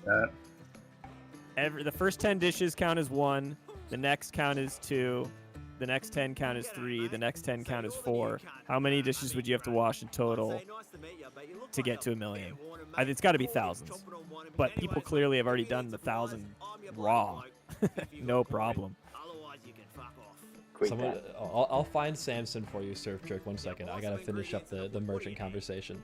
chat. The first 10 dishes count as 1. The next count is 2. The next 10 count as 3. The next 10 count as 4. How many dishes would you have to wash in total to get to 1,000,000? It's got to be thousands. But people clearly have already done the 1,000 raw. No problem. Quick Someone, that. I'll find Samson for you, Surf Jerk. 1 second. I gotta finish up the merchant conversation.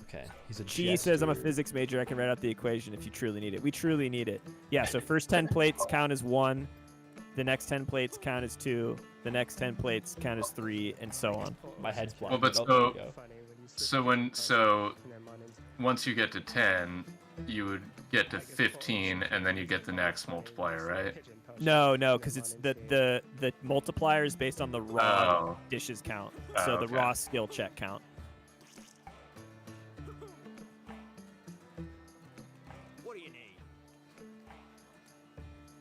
Okay, he's a She says, I'm a jester. physics major. I can write out the equation if you truly need it. We truly need it. Yeah, so first 10 plates count as 1. The next 10 plates count as 2. The next 10 plates count as 3, and so on. My head's Well, blind. but there we go. so once you get to 10, you would get to 15, and then you get the next multiplier, right? No, because it's the multiplier is based on the raw Oh. dishes count. Oh, So the okay. raw skill check count. What do you need?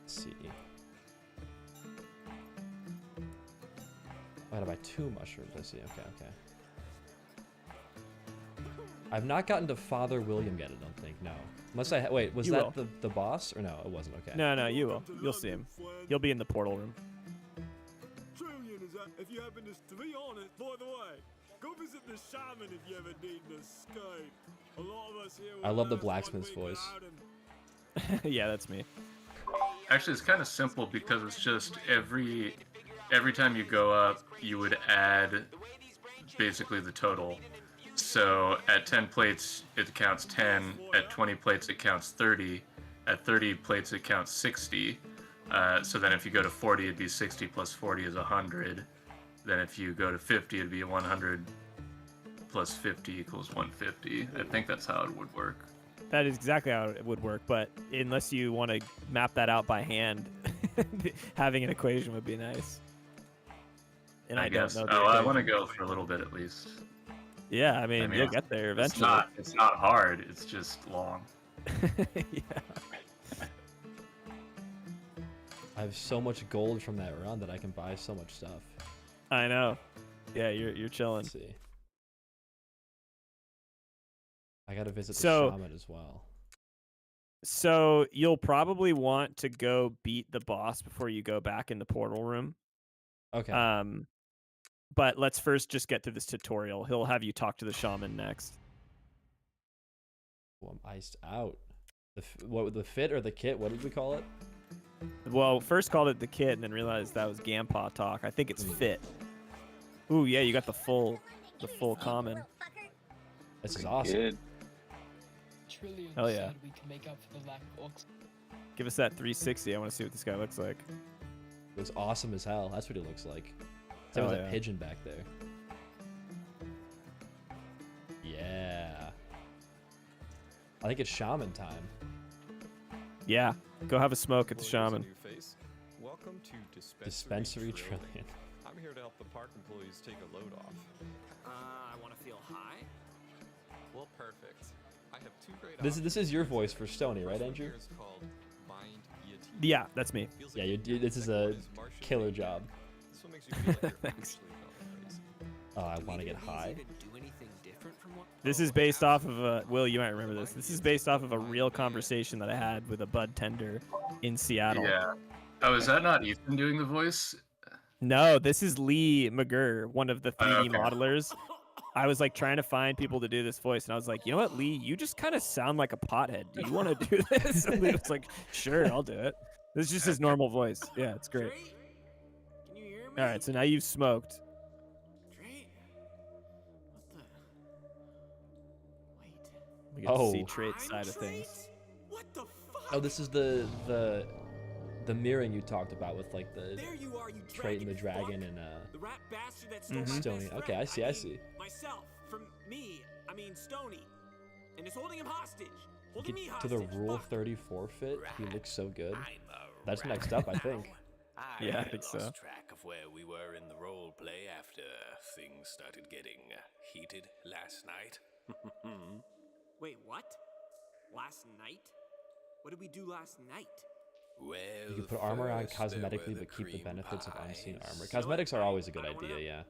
Let's see. I gotta buy 2 mushrooms. I see. Okay. I've not gotten to Father William yet. I don't think. No. Unless wait. Was You that will. the boss or no? It wasn't. Okay. No, you will. You'll see him. He'll be in the portal room. Trillion is that if you happen to be on it, by the way. Go visit the shaman if you ever need an escape. A lot of us here I love the will blacksmith's speak voice. loud and Yeah, that's me. Actually, it's kind of simple because it's just every time you go up, you would add basically the total. So at 10 plates, it counts 10. At 20 plates, it counts 30. At 30 plates, it counts 60. So then if you go to 40, it'd be 60 plus 40 is 100. Then if you go to 50, it'd be 100 plus 50 equals 150. I think that's how it would work. That is exactly how it would work, but unless you want to map that out by hand, having an equation would be nice. And I guess. don't know. Oh, I want to go for a little bit at least. Yeah, I mean, I mean, you'll get there eventually. It's not hard. It's just long. Yeah. I have so much gold from that run that I can buy so much stuff. I know. Yeah, you're chilling. Let's see. I gotta visit the So- shaman as well. So you'll probably want to go beat the boss before you go back in the portal room. Okay. But let's first just get to this tutorial. He'll have you talk to the shaman next. Well, I'm iced out. The fit or the kit? What did we call it? Well, first called it the kit and then realized that was Gampaw talk. I think it's fit. Ooh, yeah, you got the full common. This is awesome. Good. Trillion Hell yeah. said we can make up for the lack of oxygen. Give us that 360. I want to see what this guy looks like. It was awesome as hell. That's what he looks like. There Hell was that yeah. pigeon back there. Yeah. I think it's shaman time. Yeah, go have a smoke at the shaman. Welcome to Dispensary Trillion. I'm here to help the park employees take a load off. I want to feel high. Well, perfect. I have 2 great This is your voice for Stony, right, Andrew? It's called Mind Guillotine. Yeah, that's me. Feels Yeah, like this is a everybody's Martian killer made. job. This one makes you feel like you're Thanks. actually I want to get high. This is based off of a Will. You might remember this. This is based off of a real conversation that I had with a bud tender in Seattle. Yeah. Oh, is that not Ethan doing the voice? No, this is Lee McGurr, one of the 3D okay. modelers. I was like trying to find people to do this voice, and I was like, you know what, Lee, you just kind of sound like a pothead. Do you want to do this? And Lee was like, sure, I'll do it. This is just his normal voice. Yeah, it's great. Can you hear me? All right, so now you've smoked. Trait? What the? Wait. We get to see Oh. trait I'm side of Trait? things. What the fuck? Oh, this is the mirroring you talked about with like the There you are, you trait and the dragon dragon and The rat bastard that stole Mhm. my Stony. best Okay, friend. I see, I see. Myself, from me, Stony. And it's holding him hostage. Get Holding me to the hostage. Rule Fuck. 30 forfeit. He looks so good. That's next up, I think. Yeah, I think so. lost track of where we were in the role play after things started getting heated last night. Wait, what? Last night? What did we do last night? Well, You can put armor on first there were cosmetically, but keep the cream benefits of unseen pies. armor. Cosmetics are always a good I don't idea, wanna- yeah.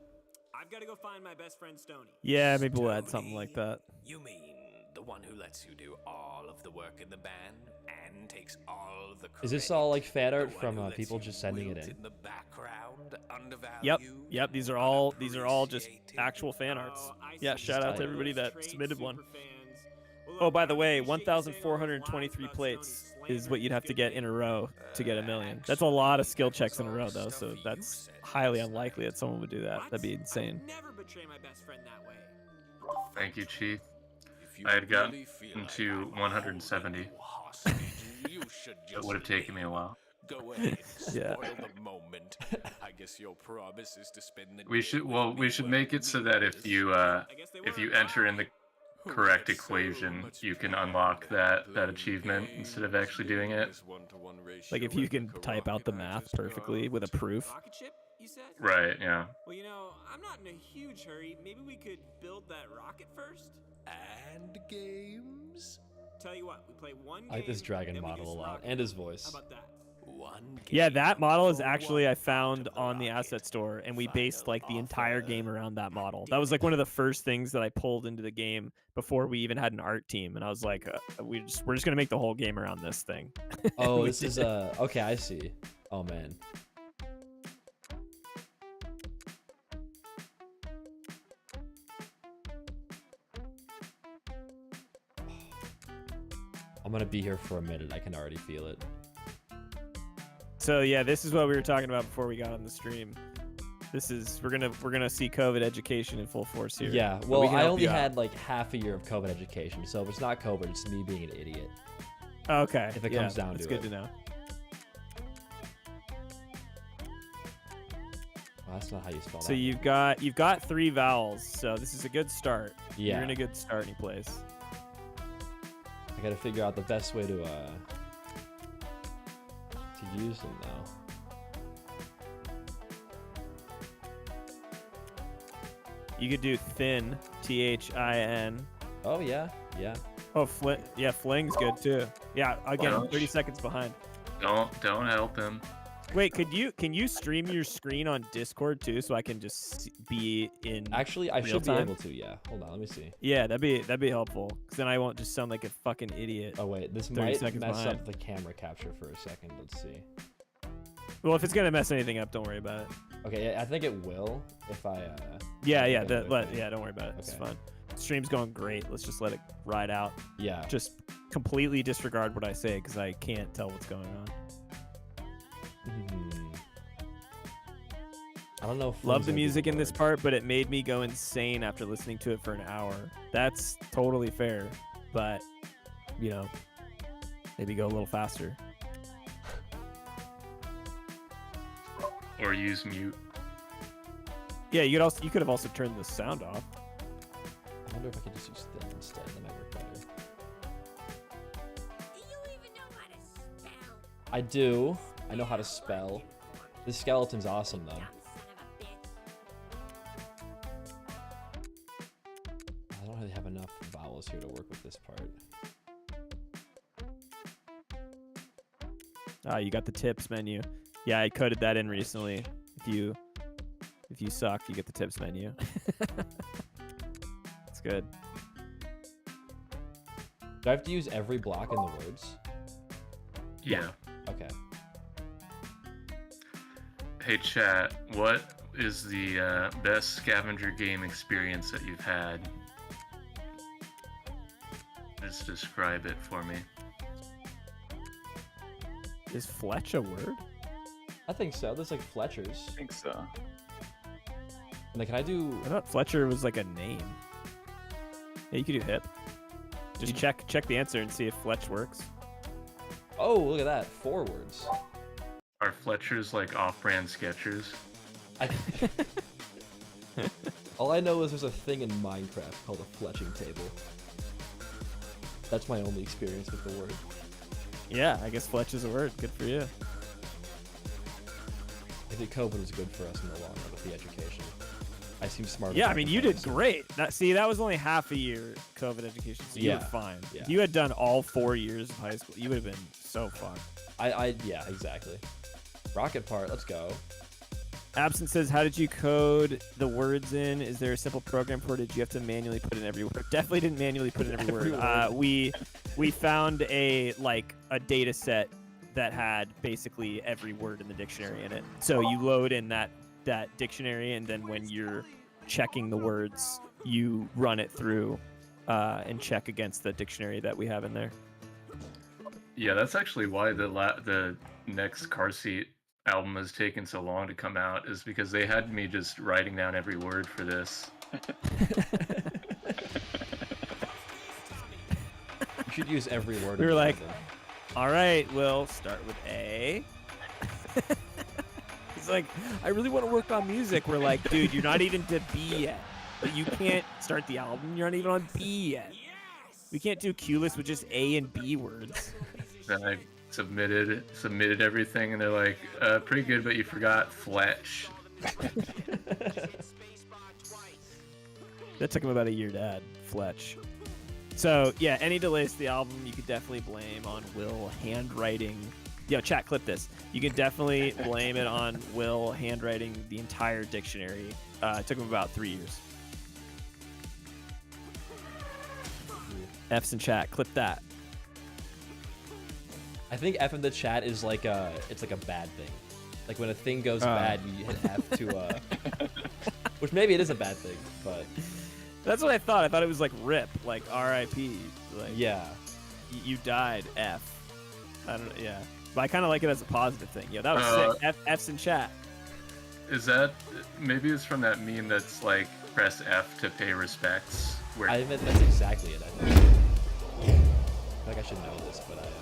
I've got to go find my best friend Stony. Yeah, maybe we'll add something like that. You mean the one who lets you do all of the work in the band and takes all of the credit? Is this all like fan The art one from who lets people you just sending it wilt in? the background, undervalued, Yep. These are all just unappreciated? actual fan arts. Oh, I Yeah, see. shout out to Tight. everybody that Trade submitted one. superfans. Well, Oh, look, by the I way, appreciate you saying all those lies 1,423 about plates Stony is what you'd have to slandering get in a row to get a million. Actually, That's a lot of skill checks in a that's row, all though, stuff so you that's said highly last unlikely night. that someone would do that. What? That'd be I would insane. never betray my best friend that way. Thank you, Chief. If you I had gotten really feel like to I'm 170. holding you hostage, you should It just would have taken me a while. Go ahead, Yeah. spoil the moment. I guess your promise is to spend the We day should with well, me we should where make it so that if you I guess they if were. you enter in the correct With so equation, much you can pride unlock that playing achievement instead of games, actually doing it. this one-to-one ratio Like if you with can the type out the rocket I math just perfectly with a got. proof. Rocket ship, you said? Right, yeah. Well, I'm not in a huge hurry. Maybe we could build that rocket first? And games. Tell you what, we play one game. I like this dragon then we do model a some lot, rocket and his building. voice. How about that? One Yeah, game that model is for actually I one found part of on the rocket. asset store, and we based Final like the entire offer. game around that model. That was like one of the first things that I pulled into the game before we even had an art team, and I was like, we're just gonna make the whole game around this thing. Oh, We this is did. okay, I see. Oh man. I'm gonna be here for a minute. I can already feel it. So yeah, this is what we were talking about before we got on the stream. This is we're gonna see COVID education in full force here. Yeah, But well, we can I help only you out. had like half a year of COVID education, so if it's not COVID, it's me being an idiot. Okay. if it yeah, comes down that's to good it. to know. Well, that's not how you spell that. So you've got 3 vowels, so this is a good start. Yeah. You're in a good starting place. I gotta figure out the best way to use them now. You could do thin, THIN. Oh yeah, yeah. Oh, yeah, fling's good too. Yeah, again, Well, 30 seconds behind. Don't help him. Wait, can you stream your screen on Discord too, so I can just be in? Actually, I Real should be time? able to. Yeah. Hold on, let me see. Yeah, that'd be helpful, because then I won't just sound like a fucking idiot. Oh wait, this 30 might seconds mess behind. up the camera capture for a second. Let's see. Well, if it's gonna mess anything up, don't worry about it. Okay, yeah, I think it will if I. Yeah, if I do it. yeah, don't worry about it. It's Okay. fun. Stream's going great. Let's just let it ride out. Yeah. Just completely disregard what I say, because I can't tell what's going on. I don't know. If Love Flynn's the gonna be music in this bored. part, but it made me go insane after listening to it for an hour. That's totally fair, but maybe go a little faster. Or use mute. Yeah, you could have also turned the sound off. I wonder if I could just use thin instead. That might work better. Do you even know how to spell? I do. I know how to spell. This skeleton's awesome though. Dumb son of a bitch. I don't really have enough vowels here to work with this part. Ah, you got the tips menu. Yeah, I coded that in recently. If you If you suck, you get the tips menu. It's good. Do I have to use every block in the words? Yeah. Okay. Hey, chat. What is the best scavenger game experience that you've had? Just describe it for me. Is Fletch a word? I think so. There's like Fletchers. I think so. And like, can I do? I thought Fletcher was like a name. Yeah, you could do hip. Just check the answer and see if Fletch works. Oh, look at that. 4 words. Are Fletchers like off-brand Skechers? All I know is there's a thing in Minecraft called a fletching table. That's my only experience with the word. Yeah, I guess Fletch is a word. Good for you. I think COVID was good for us in the long run with the education. I seem smarter. Yeah, than I mean, you did comparison. great. That was only half a year COVID education, so you were Yeah, fine. yeah. If you had done all 4 years of high school, you would have been so fucked. Yeah, exactly. Rocket part, let's go. Absent says, how did you code the words in? Is there a simple program for it? Did you have to manually put in every word? Definitely didn't manually put in every word. We found a data set that had basically every word in the dictionary in it. So you load in that dictionary, and then when you're checking the words, you run it through and check against the dictionary that we have in there. Yeah, that's actually why the next Car Seat album has taken so long to come out, is because they had me just writing down every word for this. You should use every word. We in were the like, album. all right, we'll start with A. He's like, I really want to work on music. We're like, dude, you're not even to B yet. But you can't start the album. You're not even on B yet. We can't do cue list with just A and B words. Then I submitted everything, and they're like, pretty good, but you forgot Fletch. That took him about a year to add Fletch. So, yeah, any delays to the album, you could definitely blame on Will handwriting. Yo, chat, clip this. You can definitely blame it on Will handwriting the entire dictionary. It took him about 3 years. F's in chat, clip that. I think F in the chat is like it's like a bad thing. Like when a thing goes bad, you hit F to which maybe it is a bad thing, but That's what I thought. I thought it was like RIP, like R.I.P. Like, yeah. You died, F. I don't. Yeah, but I kind of like it as a positive thing. Yeah, that was sick. F's in chat. Is that maybe it's from that meme that's like press F to pay respects? Where I admit that's exactly it. I think. I feel like I should know this, but I do not.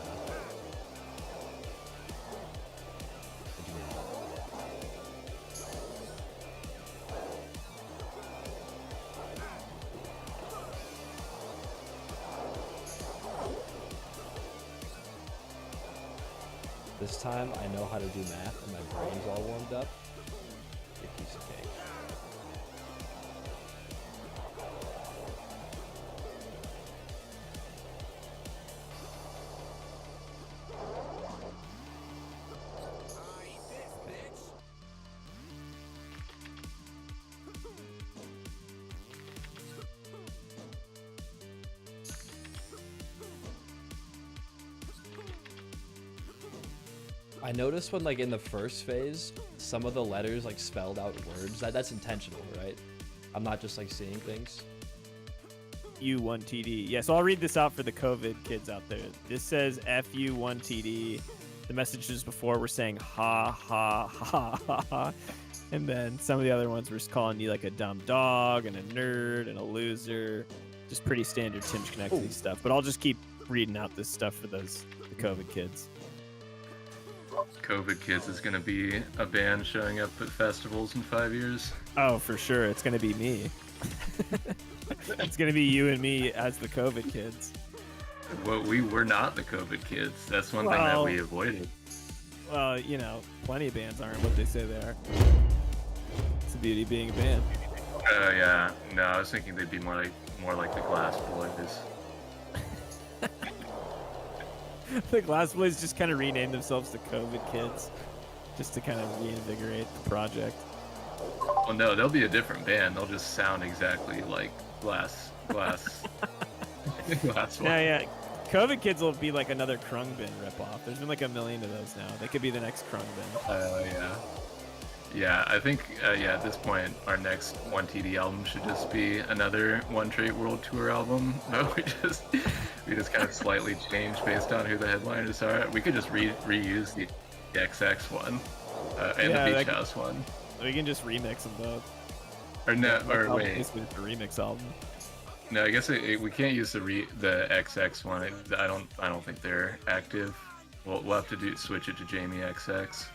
This time I know how to do math and my brain's all warmed up. Big piece of cake. I noticed when like in the first phase, some of the letters like spelled out words. That's intentional, right? I'm not just like seeing things. FU1TD. Yeah, so I'll read this out for the COVID kids out there. This says FU1TD. The messages before were saying ha ha ha ha ha. And then some of the other ones were just calling you like a dumb dog and a nerd and a loser. Just pretty standard Tim Schenectady stuff. But I'll just keep reading out this stuff for the COVID kids. COVID Kids is going to be a band showing up at festivals in 5 years. Oh, for sure. It's going to be me. It's going to be you and me as the COVID kids. Well, we were not the COVID Kids. That's one thing that we avoided. Well, you know, plenty of bands aren't what they say they are. It's the beauty of being a band. Oh, yeah. No, I was thinking they'd be more like the Glass Boys. The Glass Boys just kind of renamed themselves the COVID Kids, just to kind of reinvigorate the project. Well, no, they'll be a different band. They'll just sound exactly like glass, glass one. Yeah. COVID Kids will be like another Krungbin ripoff. There's been like a million of those now. They could be the next Krungbin. Yeah. Yeah, I think, at this point, our next 1TD album should just be another One Trait World Tour album. But we just kind of slightly change based on who the headliners are. We could just reuse the XX one and the Beach House one. We can just remix them both. Or no, or wait. Basically, it's a remix album. No, I guess we can't use the XX one. I don't think they're active. We'll have to switch it to Jamie XX.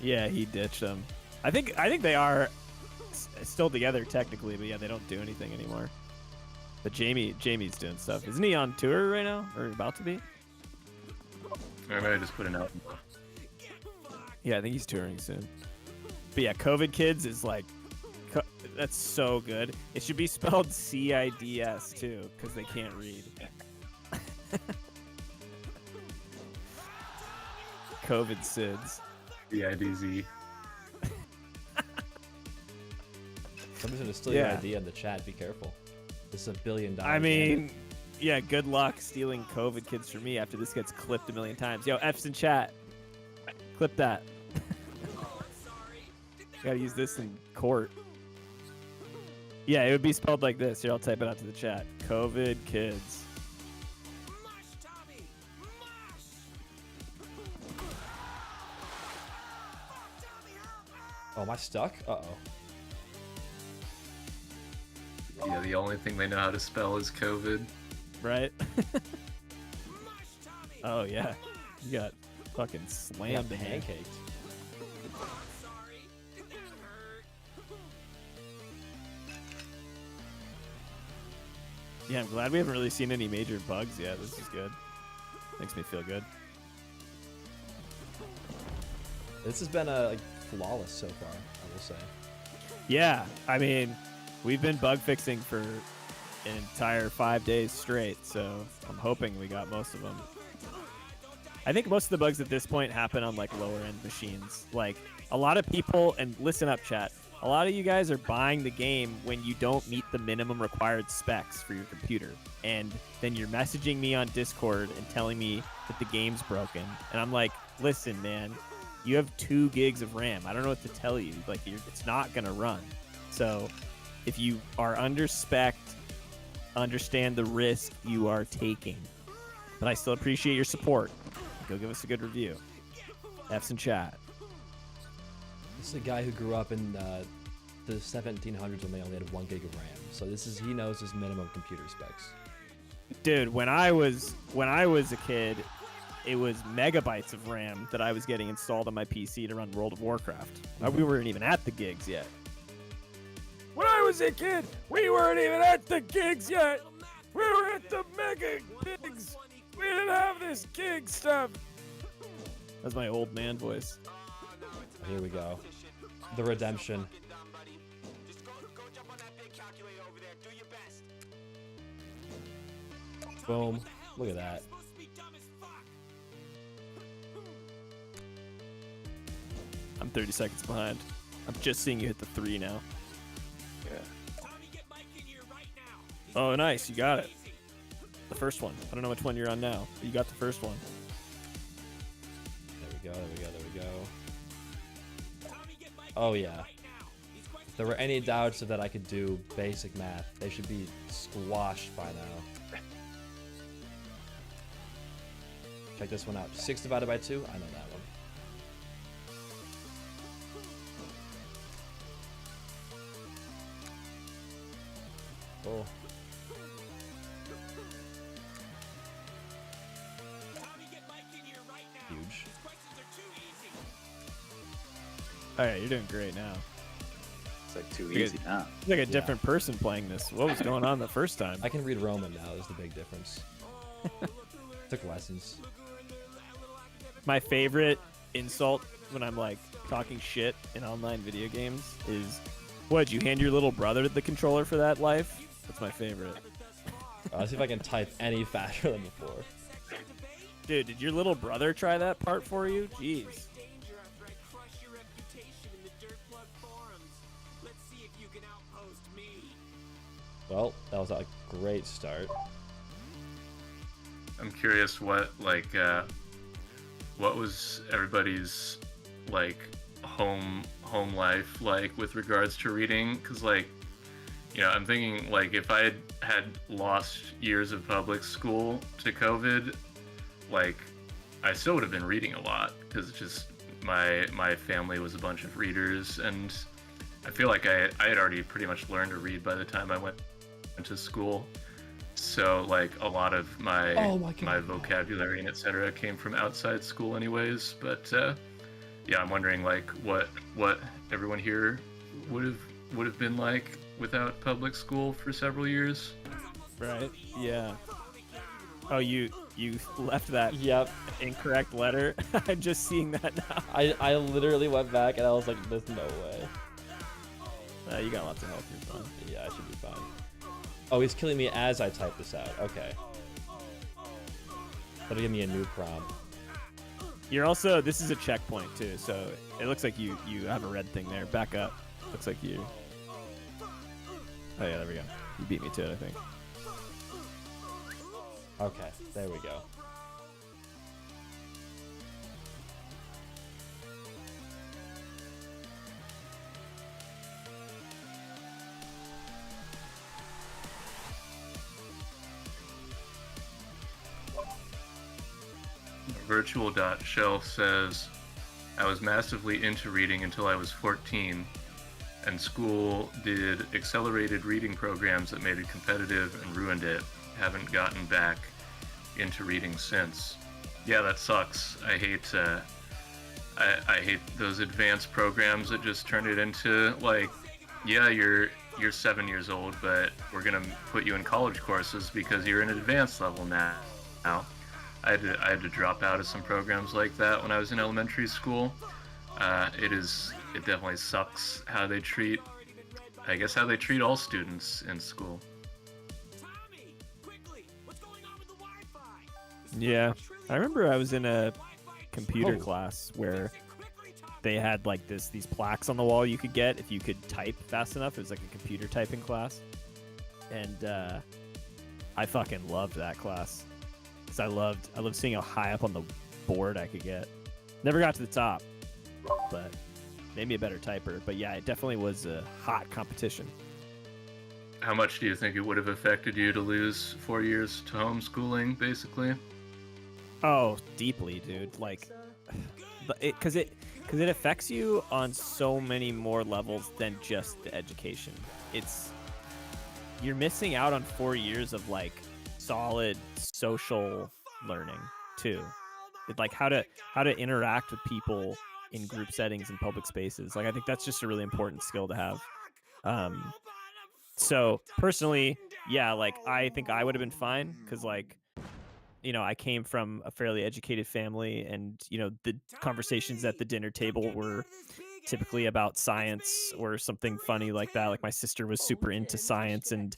Yeah, he ditched them. I think they are still together technically, but yeah, they don't do anything anymore. But Jamie's doing stuff. Isn't he on tour right now, or about to be? Or maybe I just put an album. Yeah, I think he's touring soon. But yeah, COVID Kids is like, that's so good. It should be spelled CIDS too, because they can't read. COVID SIDS. CIDZ. Somebody's gonna steal your idea in the chat. Be careful. This is $1 billion. I mean, yeah, good luck stealing COVID Kids from me after this gets clipped a million times. Yo, F's in chat. Clip that. Gotta use this in court. Yeah, it would be spelled like this. Here, I'll type it out to the chat. COVID Kids. Oh, am I stuck? Uh-oh. Yeah, the only thing they know how to spell is COVID. Right? Oh, yeah. You got fucking slammed in here. Pancaked. Yeah, I'm glad we haven't really seen any major bugs yet. This is good. Makes me feel good. This has been like flawless so far, I will say. Yeah, I mean, we've been bug fixing for an entire 5 days straight, so I'm hoping we got most of them. I think most of the bugs at this point happen on like lower end machines. Like a lot of people, and listen up chat, a lot of you guys are buying the game when you don't meet the minimum required specs for your computer. And then you're messaging me on Discord and telling me that the game's broken. And I'm like, listen, man, you have 2 gigs of RAM. I don't know what to tell you. Like, it's not going to run. So if you are under spec, understand the risk you are taking. But I still appreciate your support. Go give us a good review. F's in chat. This is a guy who grew up in the 1700s when they only had 1 gig of RAM. So he knows his minimum computer specs. Dude, when I was a kid, it was megabytes of RAM that I was getting installed on my PC to run World of Warcraft. We weren't even at the gigs yet. When I was a kid, we weren't even at the gigs yet. We were at the mega gigs. We didn't have this gig stuff. That's my old man voice. Here we go. The redemption. Boom. Look at that. I'm 30 seconds behind. I'm just seeing you hit the 3 now. Yeah. Oh, nice. You got it. The first one. I don't know which one you're on now, but you got the first one. There we go. Oh, yeah. If there were any doubts that I could do basic math, they should be squashed by now. Check this one out. 6 divided by 2? I know that one. Oh. Huge. All right, you're doing great now. It's like too easy, huh? It's like a different person playing this. What was going on the first time? I can read Roman now is the big difference. Took lessons. My favorite insult when I'm like talking shit in online video games is, "What'd you hand your little brother the controller for that life?" That's my favorite. Let's see if I can type any faster than before. Dude, did your little brother try that part for you? Jeez. Well, that was a great start. I'm curious what what was everybody's like home life like with regards to reading? Because like, you know, I'm thinking like if I had lost years of public school to COVID, like I still would have been reading a lot because just my family was a bunch of readers, and I feel like I had already pretty much learned to read by the time I went to school. So like a lot of my my vocabulary and etc. came from outside school anyways. But yeah, I'm wondering like what everyone here would have been like without public school for several years. Right. Yeah. Oh, you left that Yep. incorrect letter. I'm just seeing that now. I literally went back and I was like, there's no way. You got lots of help. You're fine. Yeah, I should be fine. Oh, he's killing me as I type this out. Okay. That'll give me a new prompt. You're also, this is a checkpoint too, so it looks like you have a red thing there. Back up. Looks like you. Oh yeah, there we go. You beat me to it, I think. Okay, there we go. Virtual.shelf says, I was massively into reading until I was 14, and school did accelerated reading programs that made it competitive and ruined it. Haven't gotten back into reading since. Yeah, that sucks. I hate I hate those advanced programs that just turn it into like, yeah, you're 7 years old, but we're gonna put you in college courses because you're in an advanced level now. I had to drop out of some programs like that when I was in elementary school. It definitely sucks how they treat all students in school. Yeah, I remember I was in a computer class where they had like these plaques on the wall you could get if you could type fast enough. It was like a computer typing class, and I fucking loved that class because I loved seeing how high up on the board I could get. Never got to the top, but made me a better typer. But yeah, it definitely was a hot competition. How much do you think it would have affected you to lose 4 years to homeschooling, basically? Oh, deeply, dude. Like, because it affects you on so many more levels than just the education. You're missing out on 4 years of like solid social learning too. Like how to interact with people in group settings and public spaces. Like I think that's just a really important skill to have. So personally, yeah, like I think I would have been fine because like, you know, I came from a fairly educated family, and you know, the conversations at the dinner table were typically about science or something funny like that. Like my sister was super into science, and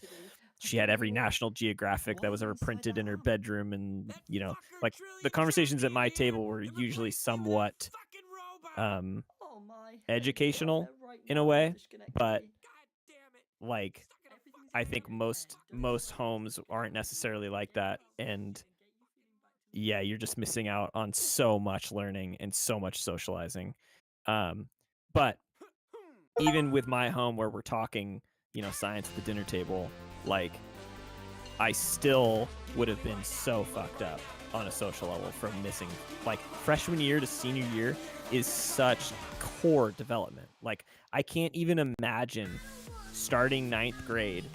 she had every National Geographic that was ever printed in her bedroom, and you know, like the conversations at my table were usually somewhat educational in a way, but like I think most homes aren't necessarily like that, and yeah, you're just missing out on so much learning and so much socializing. But even with my home where we're talking, you know, science at the dinner table, like I still would have been so fucked up on a social level from missing, like freshman year to senior year is such core development. Like I can't even imagine starting 9th grade,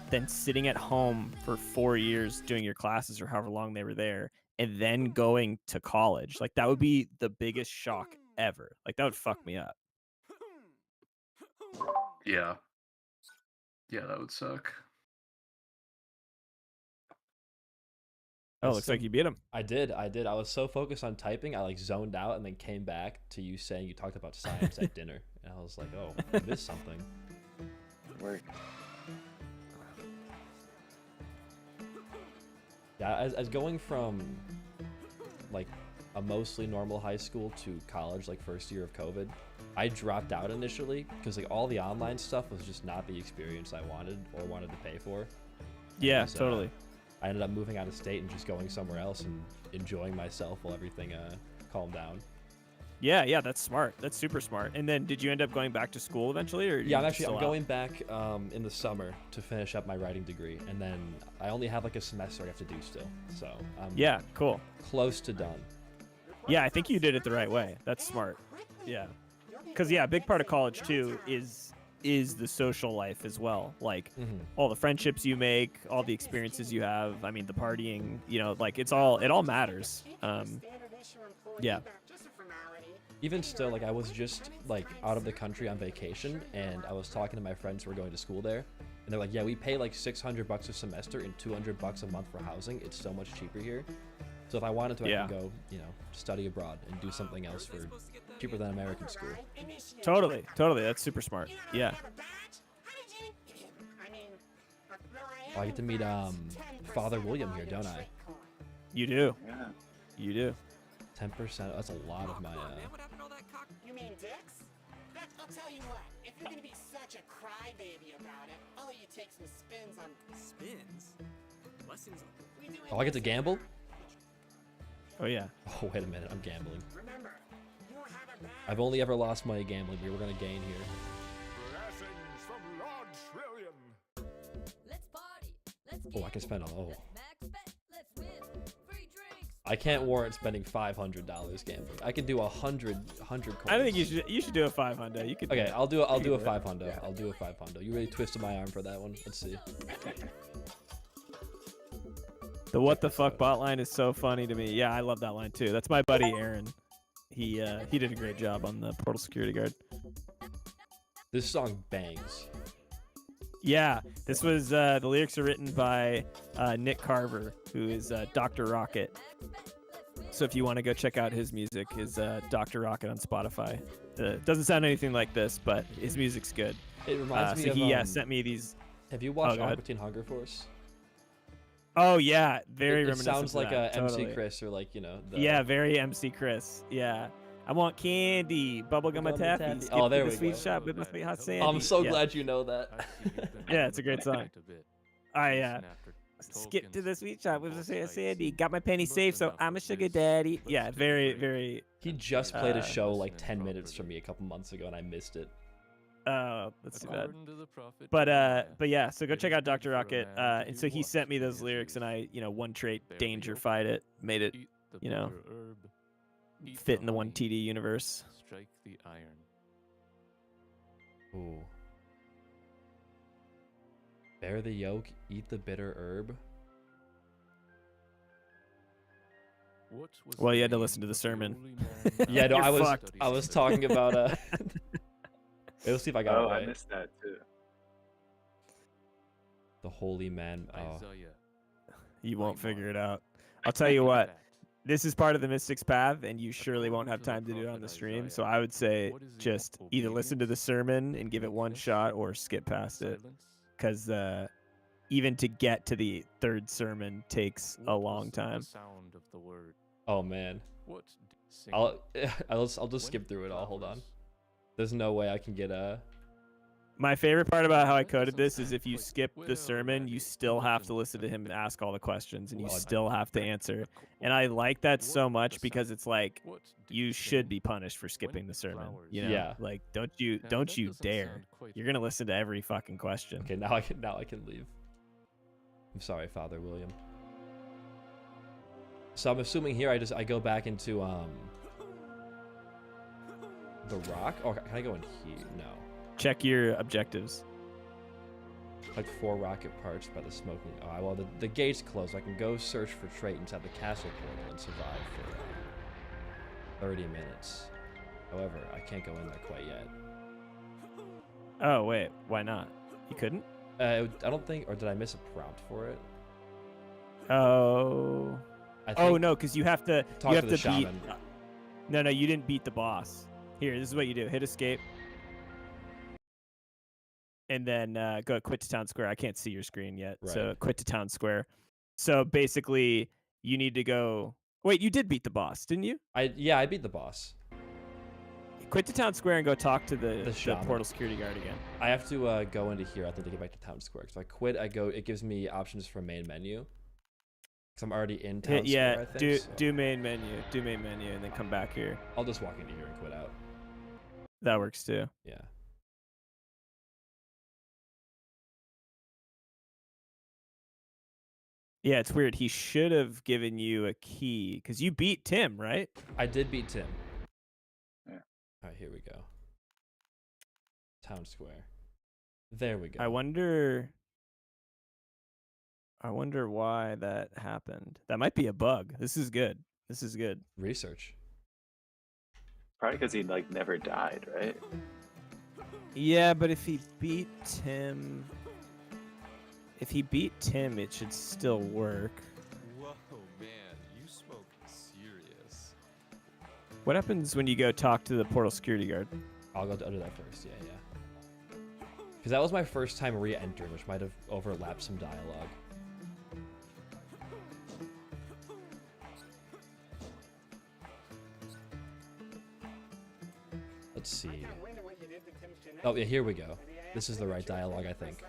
then sitting at home for 4 years doing your classes or however long they were there, and then going to college. Like that would be the biggest shock ever. Like that would fuck me up. Yeah, that would suck. Oh, looks like you beat him. I did. I was so focused on typing, I like zoned out and then came back to you saying you talked about science at dinner. And I was like, oh, I missed something. Work. Yeah, as going from like a mostly normal high school to college, like first year of COVID, I dropped out initially because like all the online stuff was just not the experience I wanted or wanted to pay for. Yeah, Because, totally. I ended up moving out of state and just going somewhere else and enjoying myself while everything calmed down. Yeah, that's smart. That's super smart. And then, did you end up going back to school eventually, or Yeah, you I'm still going out? back in the summer to finish up my writing degree, and then I only have like a semester I have to do still, so I'm Yeah, cool. close to done. Yeah, I think you did it the right way. That's smart. Yeah, because a big part of college too is the social life as well. Like all the friendships you make, all the experiences you have. I mean, the partying. Like it all matters. Yeah. Even still, like I was just like out of the country on vacation, and I was talking to my friends who were going to school there, and they're like, "Yeah, we pay like $600 a semester and $200 a month for housing. It's so much cheaper here. So if I wanted to, I could go, study abroad and do something else for cheaper than American school." Totally. That's super smart. Yeah. Oh, I get to meet Father William here, don't I? You do. Yeah. You do. 10%. That's a lot of my. You mean dicks? I'll tell you what. If you're gonna be such a crybaby about it, I'll let you take some spins on Spins? Lessons on. Oh, I get to gamble? Oh yeah. Oh, wait a minute. I'm gambling. Remember, you have a bad I've only ever lost money gambling, but we're gonna gain here. Blessings from Lord Trillion. Let's party. Let's Oh, I can spend all. Oh, Let's max bet. Let's win. Free drinks. I can't warrant spending $500 gambling. I can do 100 coins. I think you should do a 500. You could. Okay, I'll do a You can 500. I'll do a 500. You really twisted my arm for that one. Let's see. The what the fuck bot line is so funny to me. Yeah, I love that line too. That's my buddy Aaron. He did a great job on the portal security guard. This song bangs. Yeah, this was the lyrics are written by Nick Carver, who is Dr. Rocket. So if you want to go check out his music, is Dr. Rocket on Spotify. Doesn't sound anything like this, but his music's good. It reminds So me he of. sent me these. Have you watched go ahead. Aqua Teen Hunger Force? Oh yeah, very It reminiscent. sounds to like that, a MC totally. Chris or like the, Yeah, very MC Chris. Yeah. I want candy, bubblegum and taffy. taffy. Skip Oh, to there the we sweet go. shop with my sweet hot sandy. I'm so Yeah. glad you know that. Yeah, it's a great song. I skip to the sweet shop with my sweet hot sandy. Got my penny safe, so I'm a sugar daddy. Yeah, very, very. He just played a show like 10 minutes from me a couple months ago, and I missed it. That's too bad. But yeah, so go check out Dr. Rocket. And so he sent me those lyrics, and I, one trait dangerfied it, made it, fit in the one TD universe. Strike the iron. Ooh. Bear the yolk, eat the bitter herb. Well, you had to listen to the sermon. Yeah, no, You're I fucked. was talking about let's see if I got it Oh, I right. missed that too. The holy man. Oh. You won't figure it out. I'll tell you what. This is part of the Mystic's Path, and you surely won't have time to do it on the stream. So I would say just either listen to the sermon and give it one shot, or skip past it, because even to get to the third sermon takes a long time. Oh man. I'll just skip through it all. Hold on. There's no way I can get a. My favorite part about how I coded this is if you skip the sermon, you still have to listen to him ask all the questions, and you still have to answer. And I like that so much because it's like you should be punished for skipping the sermon. Yeah. Like don't you dare. You're gonna listen to every fucking question. Okay, now I can leave. I'm sorry, Father William. So I'm assuming here I go back into the rock. Or can I go in here? No. Check your objectives. Like 4 rocket parts by the smoking. Oh, well, the gate's closed. I can go search for trait inside the castle portal and survive for 30 minutes. However, I can't go in there quite yet. Oh wait, why not? You couldn't? I don't think, or did I miss a prompt for it? Oh. I Oh think no, because you have to. talk You to have the to beat. shaman. No, you didn't beat the boss. Here, this is what you do: hit escape, and then go quit to town square. I can't see your screen yet, so Right. quit to town square. So basically, you need to go. Wait, you did beat the boss, didn't you? I beat the boss. Quit to town square and go talk to the shaman. portal security guard again. I have to go into here, I think, to get back to town square. So I quit, it gives me options for main menu. Because I'm already in town square, I think. Do main menu. Do main menu and then come back here. I'll just walk into here and quit out. That works too. Yeah. Yeah, it's weird. He should have given you a key because you beat Tim, right? I did beat Tim. Yeah. All right, here we go. Town square. There we go. I wonder why that happened. That might be a bug. This is good. This is good. Research. Probably because he like never died, right? Yeah, but if he beat Tim, it should still work. Whoa, man, you smoke serious. What happens when you go talk to the portal security guard? I'll go do that first. Yeah. Because that was my first time re-entering, which might have overlapped some dialogue. Let's see. Oh, yeah, here we go. This is the right dialogue, I think.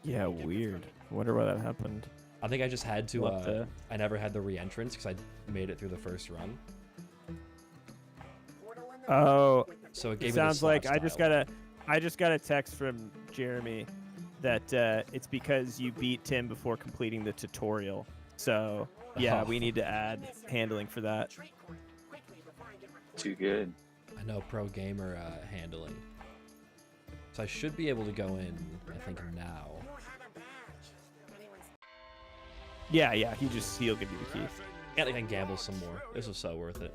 Yeah, weird. I wonder why that happened. I think I just had to, What the- I never had the re-entrance because I made it through the first run. Oh, So it gave it me the sounds like slot I just got a text from Jeremy that it's because you beat Tim before completing the tutorial. So yeah, Oh. we need to add handling for that. Too good. I know, pro gamer handling. So I should be able to go in, I think, now. Yeah, he'll give you the key. And I can gamble some more. This was so worth it.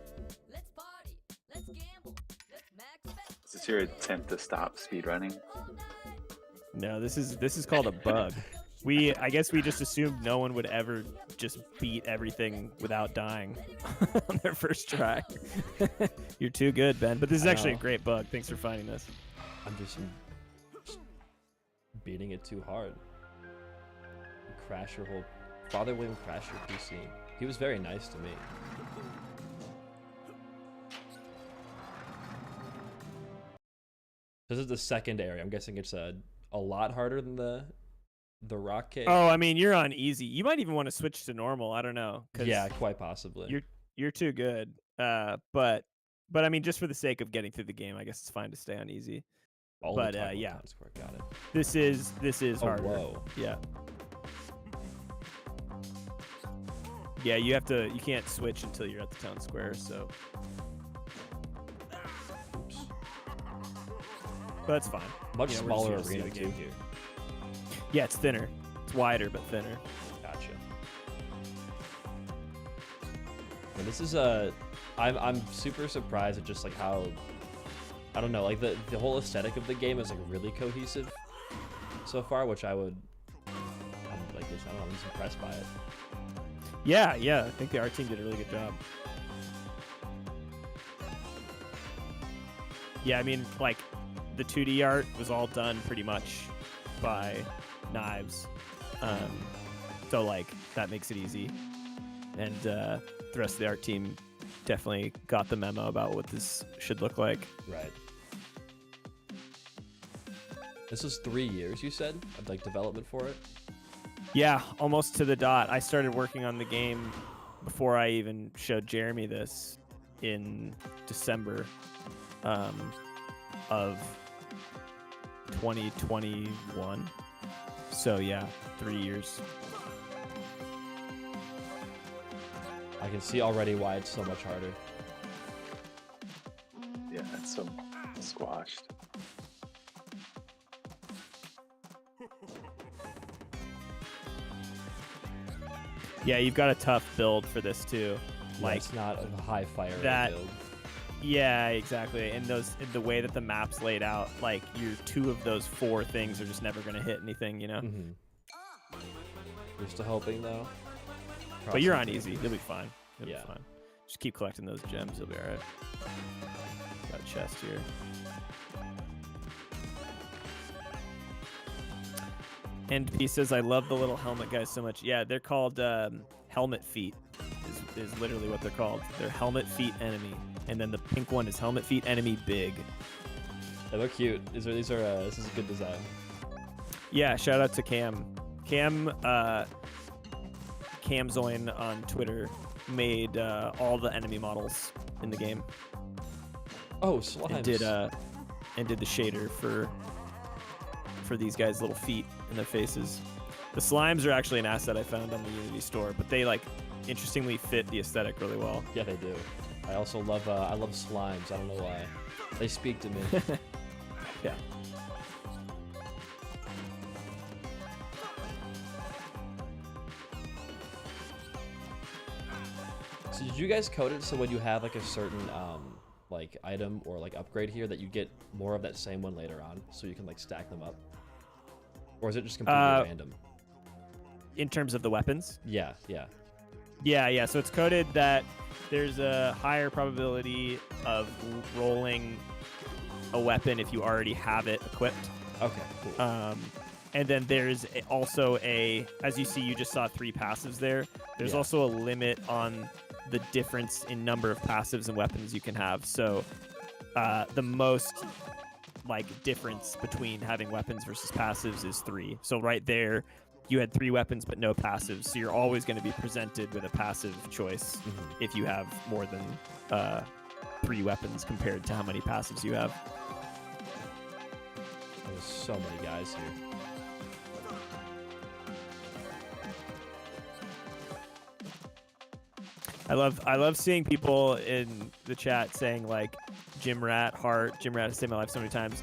Let's party. Let's gamble. Let's max bet. Is this your attempt to stop speedrunning? All night. No, this is called a bug. I guess we just assumed no one would ever just beat everything without dying on their first try. You're too good, Ben. But this is I actually a know. great bug. Thanks for finding this. I'm just beating it too hard. Crash your whole... Father William crashed your PC. He was very nice to me. This is the second area. I'm guessing it's a lot harder than the rock cave. Oh, I mean, you're on easy. You might even want to switch to normal. I don't know. 'Cause Yeah, quite possibly. you're too good. But I mean, just for the sake of getting through the game, I guess it's fine to stay on easy. All the but, time on yeah. Town Square. Got it. This is Oh, harder. whoa. Yeah. Yeah, you can't switch until you're at the town square. So, Oops. but that's fine. Much You know, we're just smaller here to see arena the too game. here. Yeah, it's thinner. It's wider but thinner. Gotcha. And this is I'm super surprised at just like how, I don't know, like the whole aesthetic of the game is like really cohesive so far, which I'm just impressed by it. Yeah. I think the art team did a really good job. Yeah, I mean, like the 2D art was all done pretty much by Knives, so like that makes it easy, and the rest of the art team definitely got the memo about what this should look like. Right. This was 3 years, you said, of like development for it. Yeah, almost to the dot. I started working on the game before I even showed Jeremy this in December of 2021. So yeah, 3 years. I can see already why it's so much harder. Yeah, it's so squashed. Yeah, you've got a tough build for this too. Like, it's not a high fire rate that- build. Yeah, exactly. And the way that the map's laid out, like your 2 of those 4 things are just never going to hit anything, you know? Mm-hmm. You're still hoping though. But you're on Crossing easy. You'll be fine. You'll Yeah. be fine. Just keep collecting those gems. You'll be all right. Got a chest here. And P says, I love the little helmet guys so much. Yeah, they're called helmet feet is literally what they're called. They're helmet feet enemy. and then the pink one is helmet feet, enemy big. They look cute. This is a good design. Yeah, shout out to Cam. Camzoin on Twitter made all the enemy models in the game. Oh, slimes. And did the shader for these guys' little feet and their faces. The slimes are actually an asset I found on the Unity store, but they like interestingly fit the aesthetic really well. Yeah, they do. I also love slimes. I don't know why. They speak to me. Yeah. So did you guys code it so when you have like a certain like item or like upgrade here that you get more of that same one later on, so you can like stack them up? Or is it just completely random? In terms of the weapons? Yeah. Yeah. So it's coded that there's a higher probability of rolling a weapon if you already have it equipped. Okay, cool. And then there's also as you see, you just saw 3 passives there. There's also a limit on the difference in number of passives and weapons you can have. So the most like difference between having weapons versus passives is 3. So right there, you had 3 weapons but no passives. So you're always going to be presented with a passive choice if you have more than 3 weapons compared to how many passives you have. There's so many guys here. I love seeing people in the chat saying like Gym Rat Heart. Gym Rat has saved my life so many times.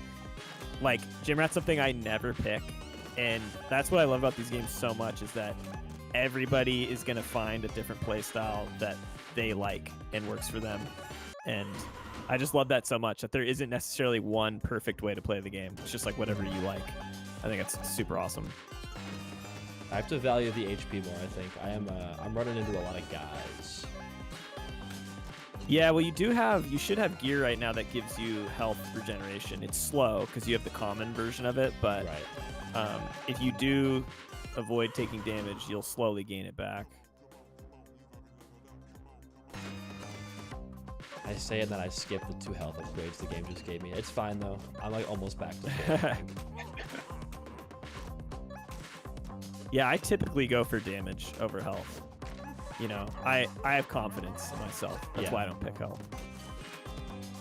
Like Gym Rat's something I never pick, and that's what I love about these games so much is that everybody is gonna find a different play style that they like and works for them, and I just love that so much that there isn't necessarily one perfect way to play the game. It's just like whatever you like. I think it's super awesome. I have to value the HP more, I think. I'm running into a lot of guys. Yeah, well, you should have gear right now that gives you health regeneration. It's slow because you have the common version of it, but if you do avoid taking damage, you'll slowly gain it back. I say it and then I skip the 2 health upgrades the game just gave me. It's fine though. I'm like almost back to full. Yeah, I typically go for damage over health. You know, I have confidence in myself. That's why I don't pick health.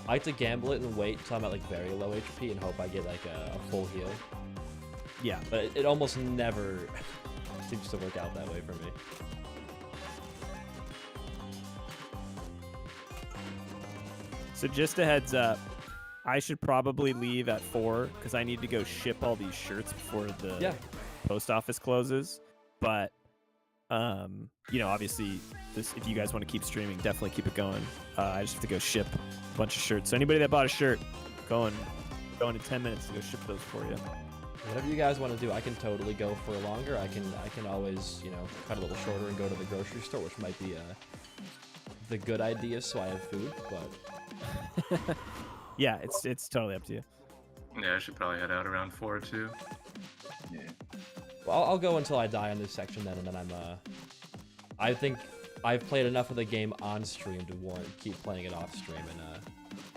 I like to gamble it and wait until I'm at like very low HP and hope I get like a full heal. Yeah. But it almost never seems to work out that way for me. So just a heads up, I should probably leave at 4 because I need to go ship all these shirts before the post office closes. But you know, obviously, if you guys want to keep streaming, definitely keep it going. I just have to go ship a bunch of shirts. So anybody that bought a shirt, going in 10 minutes to go ship those for you. Whatever you guys want to do, I can totally go for longer. I can always, you know, cut a little shorter and go to the grocery store, which might be the good idea, so I have food. But yeah, it's totally up to you. Yeah, I should probably head out around 4 too. Yeah. Well, I'll go until I die on this section then, and then I think I've played enough of the game on stream to warrant keep playing it off stream and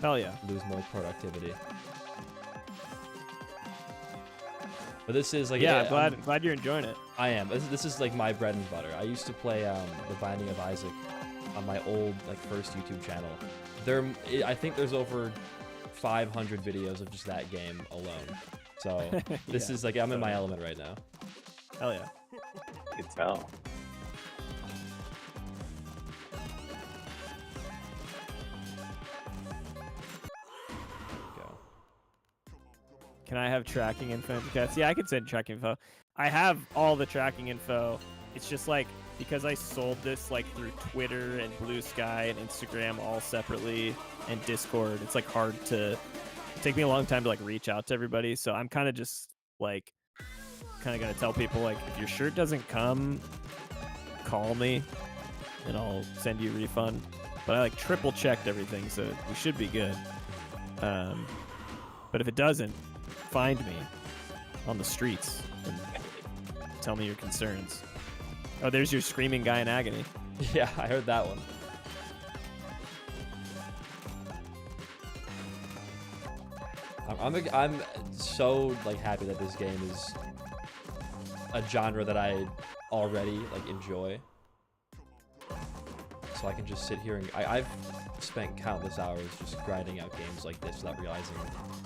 hell yeah, lose more productivity. But this is like glad you're enjoying it. I am. This is like my bread and butter. I used to play The Binding of Isaac on my old like first YouTube channel. I think there's over 500 videos of just that game alone. So this is like I'm in my element right now. Hell yeah. You can tell. Go. Can I have tracking info, Katz? Yeah, I can send tracking info. I have all the tracking info. It's just like because I sold this like through Twitter and Blue Sky and Instagram all separately and Discord. It's like hard to take me a long time to like reach out to everybody. So I'm kind of just like gonna tell people like if your shirt doesn't come, call me and I'll send you a refund. But I like triple checked everything, so we should be good. But if it doesn't, find me on the streets and tell me your concerns. Oh, there's your screaming guy in agony. Yeah, I heard that one. I'm so like happy that this game is a genre that I already like enjoy. So I can just sit here and I've spent countless hours just grinding out games like this without realizing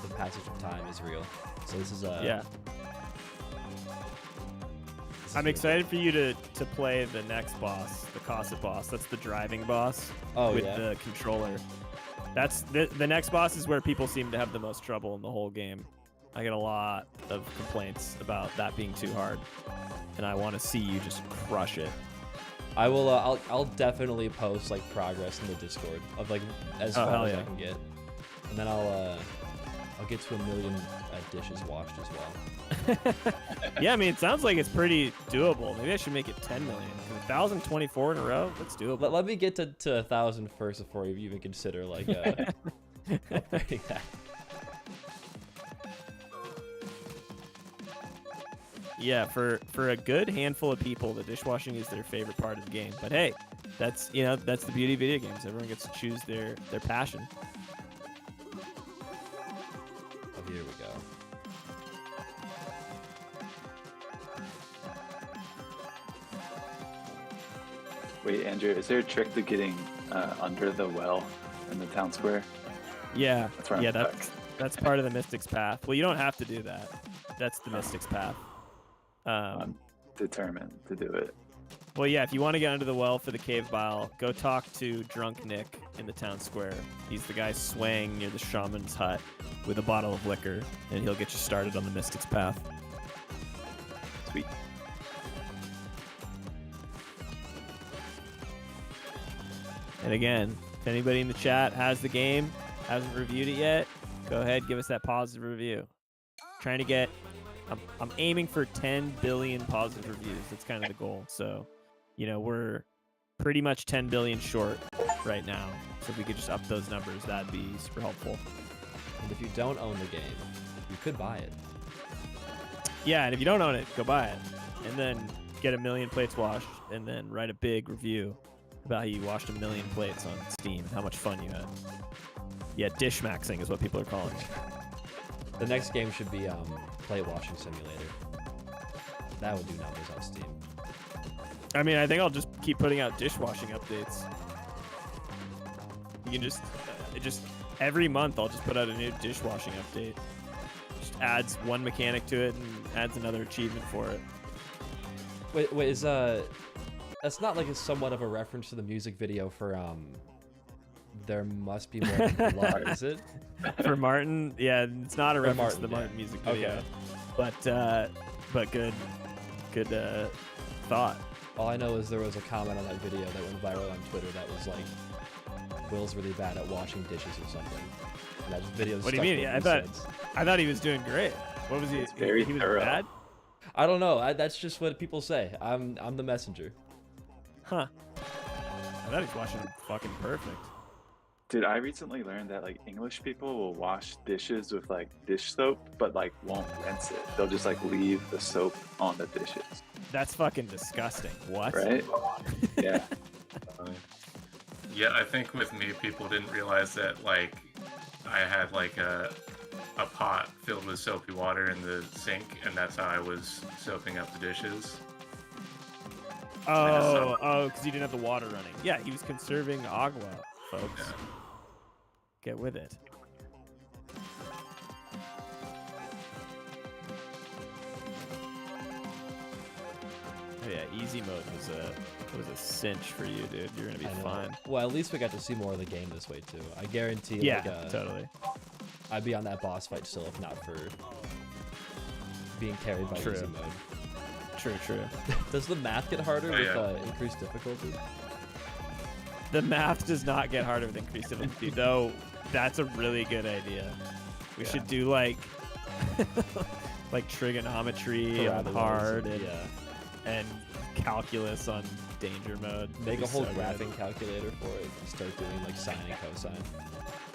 the passage of time is real. So this is yeah. I'm excited for you to play the next boss, the Cosset boss. That's the driving boss with the controller. That's the next boss is where people seem to have the most trouble in the whole game. I get a lot of complaints about that being too hard, and I want to see you just crush it. I will. I'll definitely post like progress in the Discord of like as far as I can get, and then I'll get to 1 million dishes washed as well. Yeah, I mean, it sounds like it's pretty doable. Maybe I should make it 10 million. 1,024 in a row? That's doable. Let me get to 1,000 first before you even consider like upgrading that. Yeah, for a good handful of people, the dishwashing is their favorite part of the game. But hey, that's that's the beauty of video games. Everyone gets to choose their passion. Oh, here we go. Wait, Andrew, is there a trick to getting under the well in the town square? Yeah, that's that's part of the Mystic's Path. Well, you don't have to do that. That's the Mystic's Path. I'm determined to do it. Well, yeah, if you want to get under the well for the cave bile, go talk to Drunk Nick in the town square. He's the guy swaying near the shaman's hut with a bottle of liquor, and he'll get you started on the Mystic's Path. Sweet. And again, if anybody in the chat has the game, hasn't reviewed it yet, go ahead, give us that positive review. Trying to get, I'm aiming for 10 billion positive reviews. That's kind of the goal. So, we're pretty much 10 billion short right now. So if we could just up those numbers, that'd be super helpful. And if you don't own the game, you could buy it. Yeah, and if you don't own it, go buy it. And then get 1 million plates washed, and then write a big review about how you washed 1 million plates on Steam, how much fun you had. Yeah, dish maxing is what people are calling it. The next game should be Plate Washing Simulator. That would do numbers on Steam. I mean, I think I'll just keep putting out dishwashing updates. You can just every month I'll just put out a new dishwashing update. Just adds one mechanic to it and adds another achievement for it. Wait, is that's not like somewhat of a reference to the music video for There Must Be More Than Blood, is it? For Martin, yeah, it's not a reference to the Martin yeah. music video. Okay. But good thought. All I know is there was a comment on that video that went viral on Twitter that was like, Will's really bad at washing dishes or something. And that video. What do you mean? Yeah, I thought he was doing great. What was he? It's very he was thorough. bad? I don't know. That's just what people say. I'm the messenger. Huh. I thought he was washing them fucking perfect. Dude, I recently learned that like English people will wash dishes with like dish soap, but like won't rinse it. They'll just like leave the soap on the dishes. That's fucking disgusting. What? Right? Yeah. Yeah, I think with me, people didn't realize that like I had like a pot filled with soapy water in the sink, and that's how I was soaping up the dishes. Oh, because you didn't have the water running. Yeah, he was conserving agua, folks. Yeah. Get with it. Oh yeah, easy mode was a cinch for you, dude. You're gonna be fine. Well, at least we got to see more of the game this way too. I guarantee. Yeah, like, totally. I'd be on that boss fight still if not for being carried by easy mode. True. Does the math get harder with increased difficulty? The math does not get harder with increased difficulty, though. That's a really good idea. We should do like trigonometry on hard and calculus on danger mode. Make a whole graphing calculator for it and start doing like sine and cosine.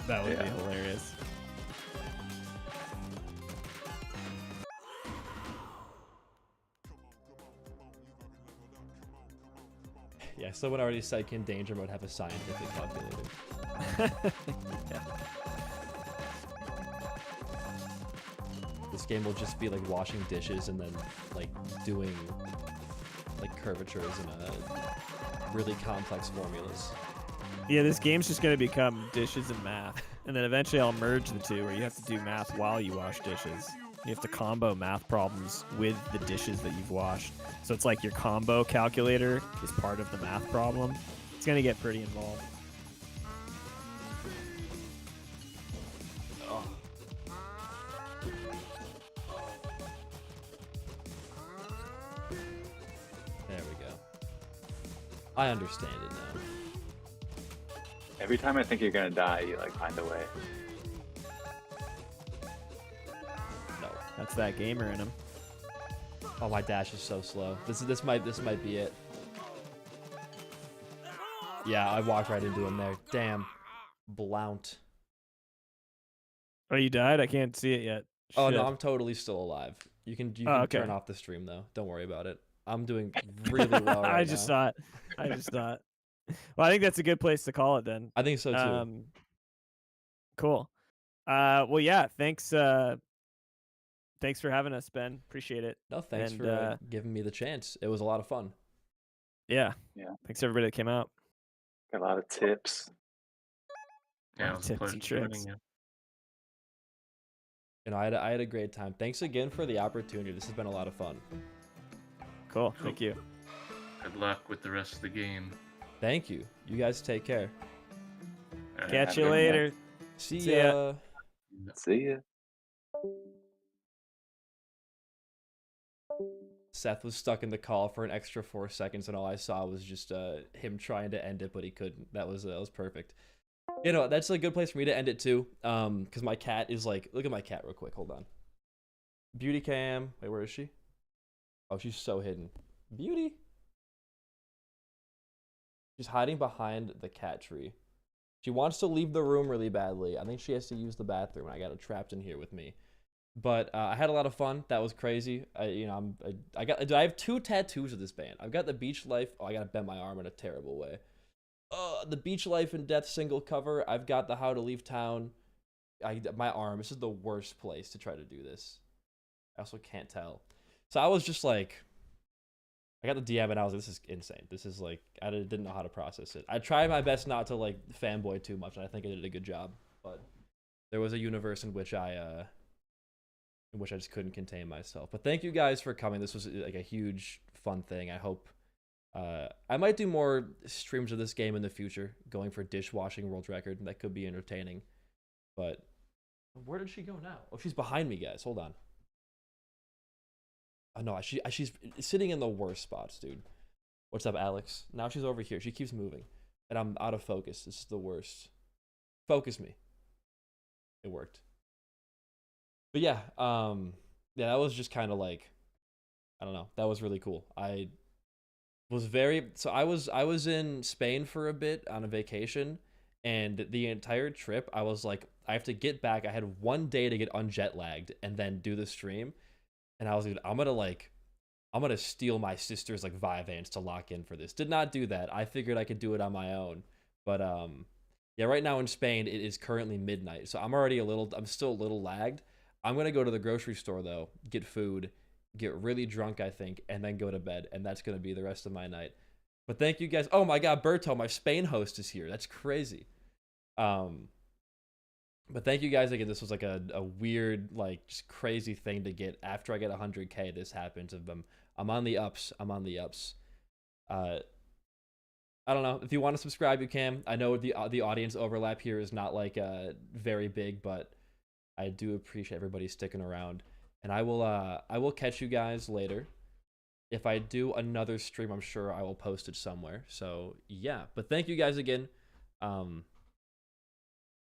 That would be hilarious. Yeah, someone already said, can danger mode have a scientific calculator? Yeah. this game will just be like washing dishes and then like doing like curvatures and really complex formulas. Yeah, this game's just gonna become dishes and math, and then eventually I'll merge the two, where you have to do math while you wash dishes. You have to combo math problems with the dishes that you've washed. So it's like your combo calculator is part of the math problem. It's gonna get pretty involved. There we go. I understand it now. Every time I think you're gonna die, you like find a way. No. That's that gamer in him. Oh, my dash is so slow. This might be it. Yeah, I walked right into him there. Damn. Blount. Oh, you died? I can't see it yet. Oh no, Shit. I'm totally still alive. You can okay. turn off the stream though. Don't worry about it. I'm doing really well right I just saw it. I just saw it. Well, I think that's a good place to call it then. I think so too. Cool. Well, yeah. Thanks. Thanks for having us, Ben. Appreciate it. No, thanks for giving me the chance. It was a lot of fun. Yeah. Yeah. Thanks everybody that came out. Got a lot of tips. Yeah, it was a Tips pleasure and joining tricks. you. You know, I had a great time. Thanks again for the opportunity. This has been a lot of fun. Cool. Thank you. Good luck with the rest of the game. Thank you. You guys take care. Catch you later. See See ya. ya. See ya. Seth was stuck in the call for an extra 4 seconds, and all I saw was just him trying to end it, but he couldn't. That was perfect. You know, that's a good place for me to end it too, because my cat is like, look at my cat real quick. Hold on. Beauty cam. Wait, where is she? Oh, she's so hidden. Beauty. She's hiding behind the cat tree. She wants to leave the room really badly. I think she has to use the bathroom. I got her trapped in here with me. But I had a lot of fun. That was crazy. I have 2 tattoos of this band. I've got the Beach Life. Oh, I gotta bend my arm in a terrible way. The Beach Life and Death single cover. I've got the How to Leave Town. My arm. This is the worst place to try to do this. I also can't tell. So I was just like, I got the DM and I was like, this is insane. This is like, I didn't know how to process it. I tried my best not to like fanboy too much, and I think I did a good job. But there was a universe in which I just couldn't contain myself. But thank you guys for coming. This was like a huge fun thing. I hope I might do more streams of this game in the future, going for dishwashing world record. That could be entertaining. But where did she go now? Oh, she's behind me, guys. Hold on. Oh no, she's sitting in the worst spots, dude. What's up, Alex? Now she's over here. She keeps moving, and I'm out of focus. This is the worst. Focus me. It worked. But yeah, that was just kind of like, I don't know. That was really cool. I was in Spain for a bit on a vacation, and the entire trip I was like, I have to get back. I had 1 day to get unjet lagged and then do the stream. And I was like, I'm gonna steal my sister's like Vyvanse to lock in for this. Did not do that. I figured I could do it on my own. But yeah, right now in Spain it is currently midnight, so I'm still a little lagged. I'm gonna go to the grocery store though, get food, get really drunk, I think, and then go to bed, and that's gonna be the rest of my night. But thank you guys. Oh my god, Berto, my Spain host is here. That's crazy. But thank you guys again. This was like a weird, like, just crazy thing to get after I get 100K. This happens. I'm on the ups. I don't know. If you want to subscribe, you can. I know the audience overlap here is not like very big, but I do appreciate everybody sticking around. And I will catch you guys later. If I do another stream, I'm sure I will post it somewhere. So yeah. But thank you guys again.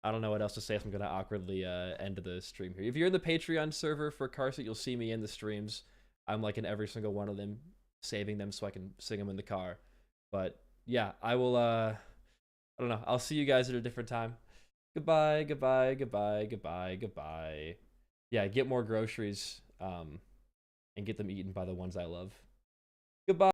I don't know what else to say if I'm going to awkwardly end the stream here. If you're in the Patreon server for Car Seat, you'll see me in the streams. I'm like in every single one of them, saving them so I can sing them in the car. But yeah, I will, I don't know. I'll see you guys at a different time. Goodbye, goodbye, goodbye, goodbye, goodbye. Yeah, get more groceries and get them eaten by the ones I love. Goodbye.